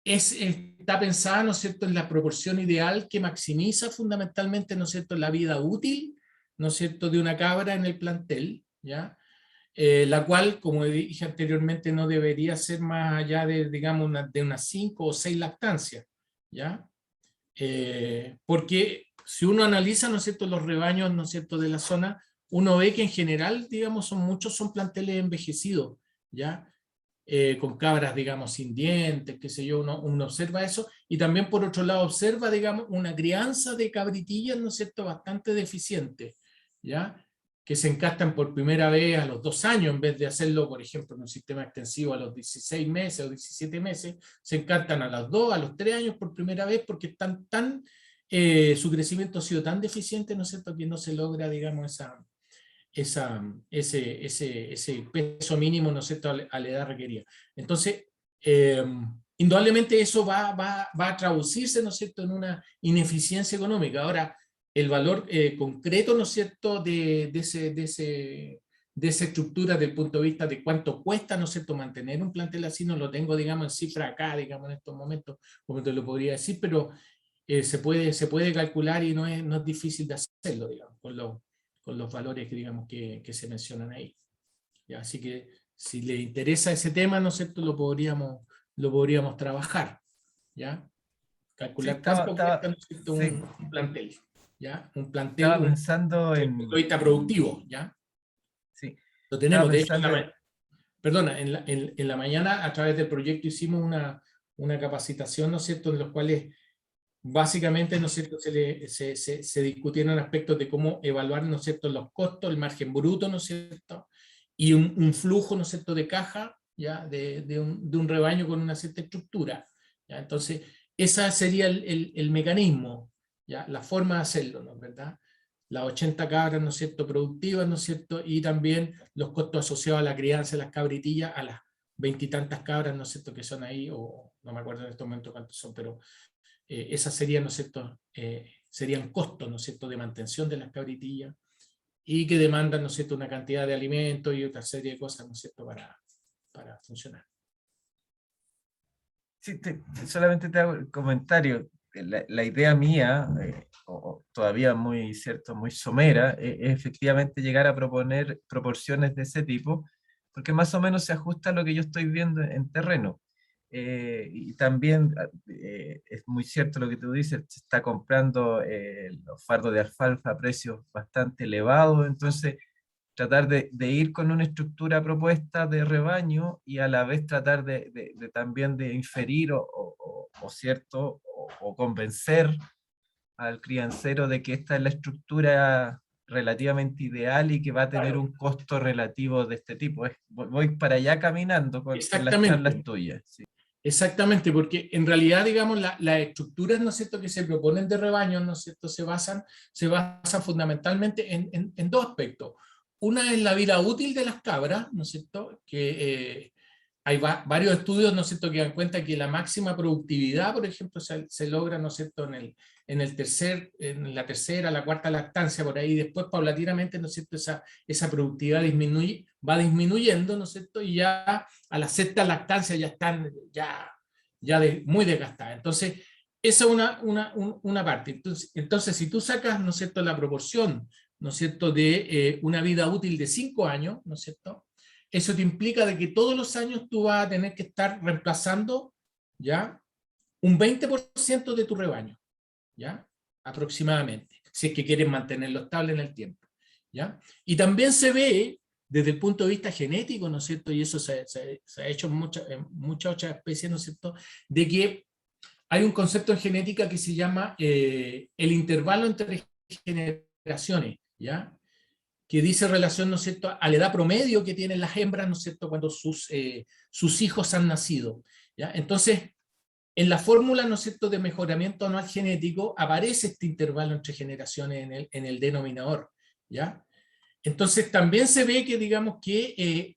está pensada, ¿no es cierto?, en la proporción ideal que maximiza fundamentalmente, ¿no es cierto?, la vida útil, ¿no es cierto?, de una cabra en el plantel, ¿ya? La cual, como dije anteriormente, no debería ser más allá de, digamos, de unas 5 o 6 lactancias, ¿ya? Porque si uno analiza, ¿no es cierto?, los rebaños, ¿no es cierto?, de la zona, uno ve que en general, digamos, muchos son planteles envejecidos, ¿ya? Con cabras, digamos, sin dientes, qué sé yo, uno observa eso, y también por otro lado observa, digamos, una crianza de cabritillas, ¿no es cierto?, bastante deficiente, ¿ya? Que se encastan por primera vez a los 2 años, en vez de hacerlo, por ejemplo, en un sistema extensivo a los 16 meses o 17 meses, se encantan a los 2, a los 3 años por primera vez, porque su crecimiento ha sido tan deficiente, ¿no es cierto?, que no se logra, digamos, ese peso mínimo, ¿no es cierto?, a la edad requerida. Entonces, indudablemente eso va a traducirse, ¿no es cierto?, en una ineficiencia económica. Ahora, el valor concreto, ¿no es cierto?, de esa estructura desde el punto de vista de cuánto cuesta, ¿no es cierto?, mantener un plantel así, no lo tengo, digamos, en cifra acá, digamos, en estos momentos, como te lo podría decir, pero se puede calcular y no es difícil de hacerlo, digamos, con los valores que, digamos, que se mencionan ahí. ¿Ya? Así que si le interesa ese tema, ¿no es cierto?, lo podríamos trabajar, ¿ya? Sí, Calcular cuánto cuesta, ¿no es cierto?, sí, un plantel, ¿ya? Un plantel, estaba pensando desde el punto de en, vista productivo, ¿ya? sí, Lo estaba tenemos, de hecho, pensando en, perdona, en la mañana a través del proyecto hicimos una capacitación, ¿no es cierto?, en los cuales básicamente, ¿no es cierto?, se discutieron aspectos de cómo evaluar, ¿no es cierto?, los costos, el margen bruto, ¿no es cierto?, y un flujo, ¿no es cierto?, de caja, ¿ya?, de un rebaño con una cierta estructura, ¿ya? Entonces, ese sería el mecanismo, ¿ya?, la forma de hacerlo, ¿no es verdad? Las 80 cabras, ¿no es cierto?, productivas, ¿no es cierto?, y también los costos asociados a la crianza de las cabritillas, a las 20 y tantas cabras, ¿no es cierto?, que son ahí, o no me acuerdo en este momento cuántos son, pero esas serían, ¿no es cierto?, serían costos, ¿no es cierto?, de mantención de las cabritillas y que demandan, ¿no es cierto?, una cantidad de alimentos y otra serie de cosas, ¿no es cierto?, para funcionar. sí, solamente te hago el comentario. La idea mía, todavía muy cierto, muy somera, es efectivamente llegar a proponer proporciones de ese tipo, porque más o menos se ajusta a lo que yo estoy viendo en terreno. Y también es muy cierto lo que tú dices, se está comprando los fardos de alfalfa a precios bastante elevados, entonces tratar de ir con una estructura propuesta de rebaño y a la vez tratar de también de inferir o cierto, o convencer al criancero de que esta es la estructura relativamente ideal y que va a tener Claro, un costo relativo de este tipo. Voy para allá caminando con las charlas exactamente. tuyas. Sí. Exactamente, porque en realidad, digamos, las estructuras, ¿no es cierto?, que se proponen de rebaños, ¿no es cierto?, se basan fundamentalmente en dos aspectos. Una es la vida útil de las cabras, ¿no es cierto?, que hay varios estudios, ¿no es cierto?, que dan cuenta que la máxima productividad, por ejemplo, se logra, ¿no es cierto?, en la tercera, la cuarta lactancia, por ahí, después paulatinamente, ¿no es cierto?, esa productividad va disminuyendo, ¿no es cierto?, y ya a la sexta lactancia ya están muy desgastadas. Entonces, esa es una parte. Entonces, si tú sacas, ¿no es cierto?, la proporción, ¿no es cierto?, de una vida útil de 5 años, ¿no es cierto?, eso te implica de que todos los años tú vas a tener que estar reemplazando, ¿ya?, un 20% de tu rebaño, ¿ya?, aproximadamente, si es que quieres mantenerlo estable en el tiempo, ¿ya? Y también se ve desde el punto de vista genético, ¿no es cierto?, y eso se ha hecho en muchas otras especies, ¿no es cierto?, de que hay un concepto en genética que se llama el intervalo entre generaciones, ¿ya?, que dice relación, ¿no es cierto?, a la edad promedio que tienen las hembras, ¿no es cierto?, cuando sus hijos han nacido, ¿ya? Entonces, en la fórmula, ¿no es cierto?, de mejoramiento anual genético aparece este intervalo entre generaciones en el denominador, ¿ya? Entonces, también se ve que, digamos, que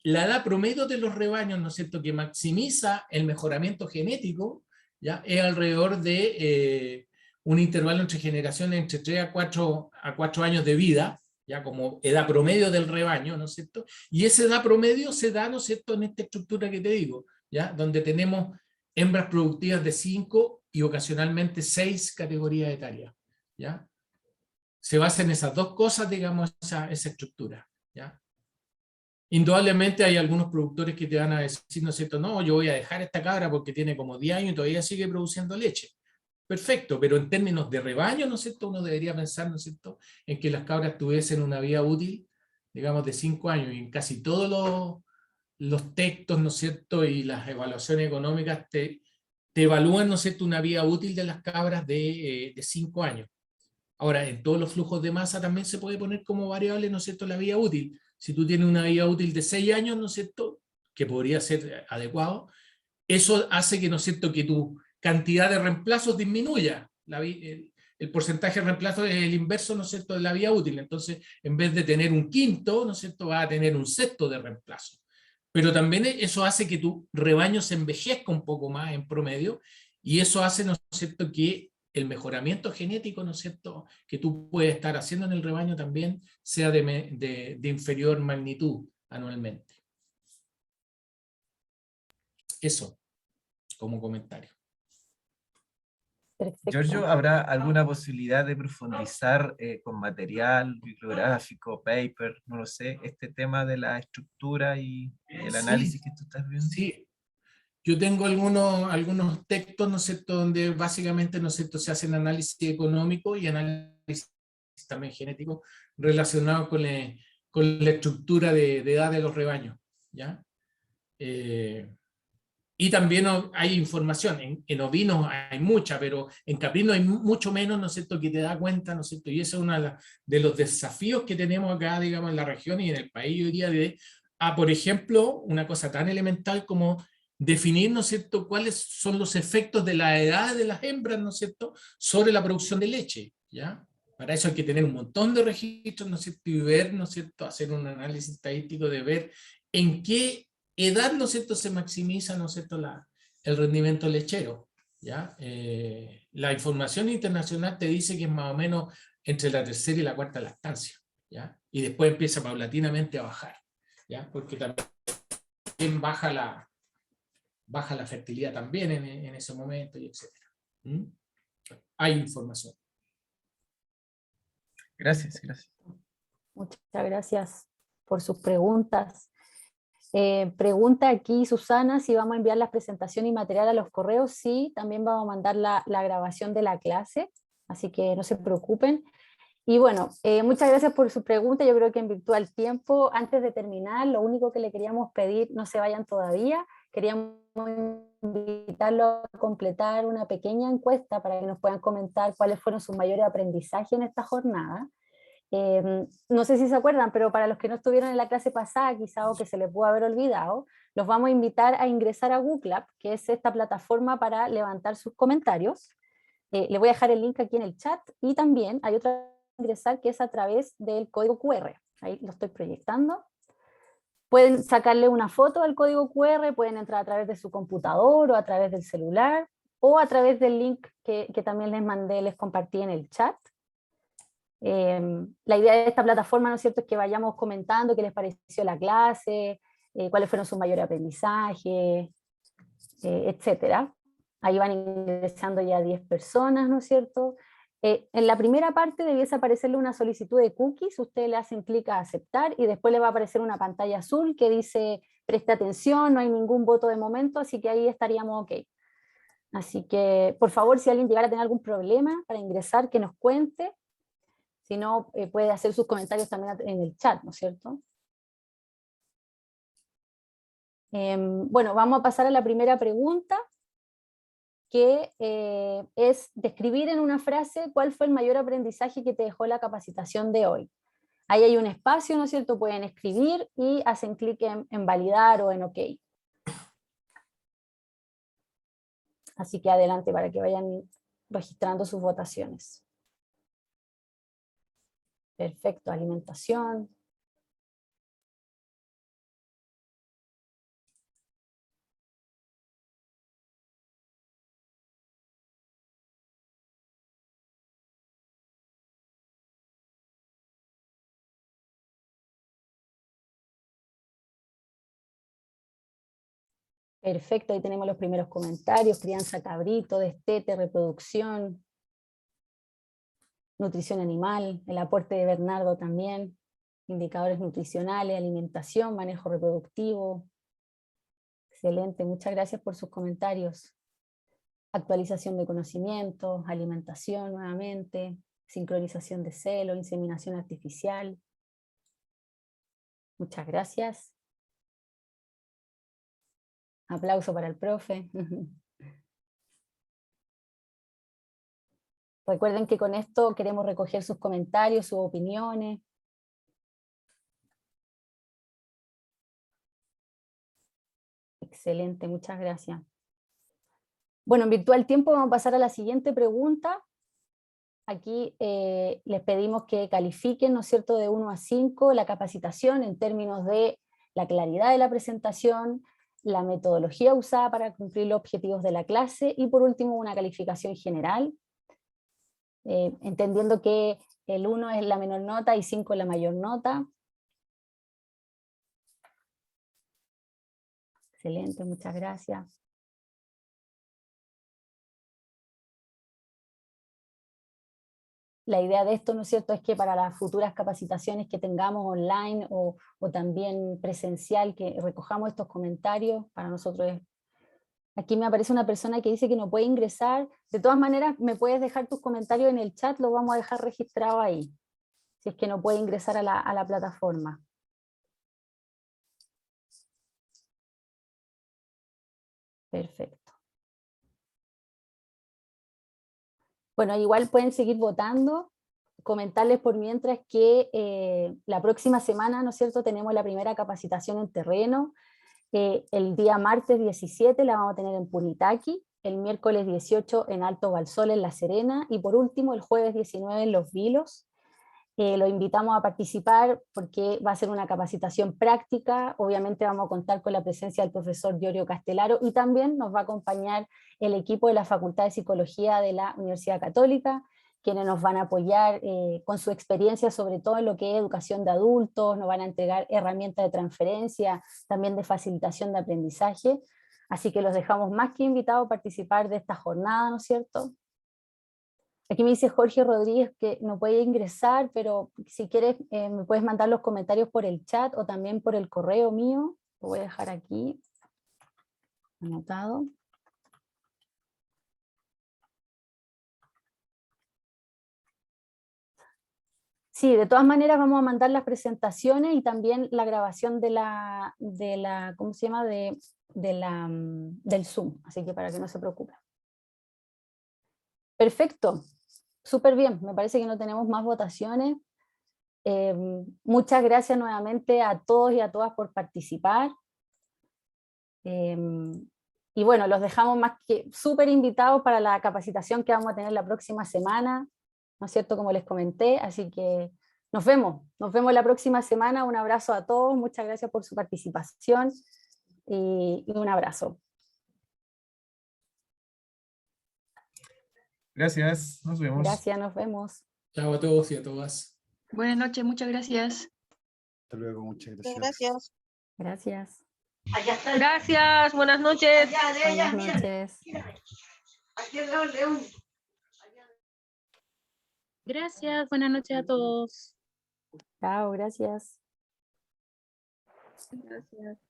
la edad promedio de los rebaños, ¿no es cierto?, que maximiza el mejoramiento genético, ¿ya?, es alrededor de un intervalo entre generaciones entre 3 a 4 años de vida, ya como edad promedio del rebaño, ¿no es cierto? Y esa edad promedio se da, ¿no es cierto?, en esta estructura que te digo, ¿ya?, donde tenemos hembras productivas de 5 y ocasionalmente 6 categorías etarias, ¿ya? Se basa en esas dos cosas, digamos, esa estructura, ¿ya? Indudablemente hay algunos productores que te van a decir, ¿no es cierto?, no, yo voy a dejar esta cabra porque tiene como 10 años y todavía sigue produciendo leche. Perfecto, pero en términos de rebaño, ¿no es cierto?, uno debería pensar, ¿no es cierto?, en que las cabras tuviesen una vida útil, digamos, de 5 años, y en casi todos los textos, ¿no es cierto?, y las evaluaciones económicas te evalúan, ¿no es cierto?, una vida útil de las cabras de 5 años. Ahora, en todos los flujos de masa también se puede poner como variable, ¿no es cierto?, la vida útil. Si tú tienes una vida útil de 6 años, ¿no es cierto?, que podría ser adecuado, eso hace que, ¿no es cierto?, que tu cantidad de reemplazos disminuya. El porcentaje de reemplazo es el inverso, ¿no es cierto?, de la vida útil. Entonces, en vez de tener un quinto, ¿no es cierto?, vas a tener un sexto de reemplazo. Pero también eso hace que tu rebaño se envejezca un poco más en promedio, y eso hace, ¿no es cierto?, que el mejoramiento genético, ¿no es cierto?, que tú puedes estar haciendo en el rebaño también sea de inferior magnitud anualmente. Eso, como comentario. Perfecto. Giorgio, ¿habrá alguna posibilidad de profundizar con material bibliográfico, paper, no lo sé, este tema de la estructura y el análisis que tú estás viendo? Sí, yo tengo algunos textos, ¿no es cierto?, donde básicamente, ¿no es cierto?, se hacen análisis económico y análisis también genético relacionados con la estructura de edad de los rebaños, ¿ya? Y también hay información, en ovinos hay mucha, pero en caprinos hay mucho menos, ¿no es cierto?, que te da cuenta, ¿no es cierto? Y ese es uno de los desafíos que tenemos acá, digamos, en la región y en el país hoy día por ejemplo, una cosa tan elemental como definir, ¿no es cierto?, cuáles son los efectos de la edad de las hembras, ¿no es cierto?, sobre la producción de leche, ¿ya? Para eso hay que tener un montón de registros, ¿no es cierto?, y ver, ¿no es cierto?, hacer un análisis estadístico de ver en qué edad, ¿no es cierto?, se maximiza, ¿no es cierto?, el rendimiento lechero, ¿ya? La información internacional te dice que es más o menos entre la tercera y la cuarta lactancia, ¿ya? Y después empieza paulatinamente a bajar, ¿ya? Porque también baja la fertilidad también en ese momento, y etc. ¿Mm? Hay información. Gracias, gracias. Muchas gracias por sus preguntas. Pregunta aquí Susana si vamos a enviar las presentaciones y material a los correos. Sí, también vamos a mandar la grabación de la clase, así que no se preocupen. Y bueno, muchas gracias por su pregunta. Yo creo que en virtud del tiempo, antes de terminar, lo único que le queríamos pedir, no se vayan todavía, queríamos invitarlos a completar una pequeña encuesta para que nos puedan comentar cuáles fueron sus mayores aprendizajes en esta jornada. No sé si se acuerdan, pero para los que no estuvieron en la clase pasada, quizá o que se les pudo haber olvidado, los vamos a invitar a ingresar a Google Clap, que es esta plataforma para levantar sus comentarios. Le voy a dejar el link aquí en el chat, y también hay otra ingresar que es a través del código QR. Ahí lo estoy proyectando. Pueden sacarle una foto al código QR, pueden entrar a través de su computador o a través del celular, o a través del link que también les mandé, les compartí en el chat. La idea de esta plataforma, ¿no es cierto?, es que vayamos comentando qué les pareció la clase, cuáles fueron sus mayores aprendizajes, etcétera. Ahí van ingresando ya 10 personas, ¿no es cierto? En la primera parte debiese aparecerle una solicitud de cookies, ustedes le hacen clic a aceptar y después le va a aparecer una pantalla azul que dice preste atención, no hay ningún voto de momento, así que ahí estaríamos ok. Así que, por favor, si alguien llegara a tener algún problema para ingresar, que nos cuente. Si no, puede hacer sus comentarios también en el chat, ¿no es cierto? Bueno, vamos a pasar a la primera pregunta, que es describir en una frase cuál fue el mayor aprendizaje que te dejó la capacitación de hoy. Ahí hay un espacio, ¿no es cierto? Pueden escribir y hacen clic en validar o en OK. Así que adelante para que vayan registrando sus votaciones. Perfecto, alimentación. Perfecto, ahí tenemos los primeros comentarios: crianza cabrito, destete, reproducción, nutrición animal, el aporte de Bernardo también, indicadores nutricionales, alimentación, manejo reproductivo. Excelente, muchas gracias por sus comentarios. Actualización de conocimientos, alimentación nuevamente, sincronización de celo, inseminación artificial. Muchas gracias. Aplauso para el profe. Recuerden que con esto queremos recoger sus comentarios, sus opiniones. Excelente, muchas gracias. Bueno, en virtud del tiempo vamos a pasar a la siguiente pregunta. Aquí les pedimos que califiquen, ¿no es cierto?, de 1 a 5 la capacitación en términos de la claridad de la presentación, la metodología usada para cumplir los objetivos de la clase y por último una calificación general, entendiendo que el 1 es la menor nota y 5 es la mayor nota. Excelente, muchas gracias. La idea de esto, ¿no es cierto?, es que para las futuras capacitaciones que tengamos online o también presencial, que recojamos estos comentarios. Para nosotros es... Aquí me aparece una persona que dice que no puede ingresar. De todas maneras, me puedes dejar tus comentarios en el chat, lo vamos a dejar registrado ahí, si es que no puede ingresar a la plataforma. Perfecto. Bueno, igual pueden seguir votando. Comentarles por mientras que la próxima semana, ¿no es cierto?, tenemos la primera capacitación en terreno. El día martes 17 la vamos a tener en Punitaqui, el miércoles 18 en Alto Balsol, en La Serena, y por último el jueves 19 en Los Vilos. Lo invitamos a participar porque va a ser una capacitación práctica. Obviamente vamos a contar con la presencia del profesor Giorgio Castellaro y también nos va a acompañar el equipo de la Facultad de Psicología de la Universidad Católica, quienes nos van a apoyar con su experiencia, sobre todo en lo que es educación de adultos, nos van a entregar herramientas de transferencia, también de facilitación de aprendizaje. Así que los dejamos más que invitados a participar de esta jornada, ¿no es cierto? Aquí me dice Jorge Rodríguez que no puede ingresar, pero si quieres me puedes mandar los comentarios por el chat o también por el correo mío. Lo voy a dejar aquí anotado. Sí, de todas maneras vamos a mandar las presentaciones y también la grabación de la ¿cómo se llama? Del Zoom, así que para que no se preocupen. Perfecto, súper bien, me parece que no tenemos más votaciones. Muchas gracias nuevamente a todos y a todas por participar. Y bueno, los dejamos más que súper invitados para la capacitación que vamos a tener la próxima semana, ¿no es cierto? Como les comenté, así que nos vemos la próxima semana. Un abrazo a todos, muchas gracias por su participación y un abrazo. Gracias, nos vemos. Gracias, nos vemos. Chao a todos y a todas. Buenas noches, muchas gracias. Hasta luego, muchas Muchas gracias. gracias. Gracias. Gracias, buenas noches. Buenas noches. Gracias, buenas noches a todos. Chao, gracias. Gracias.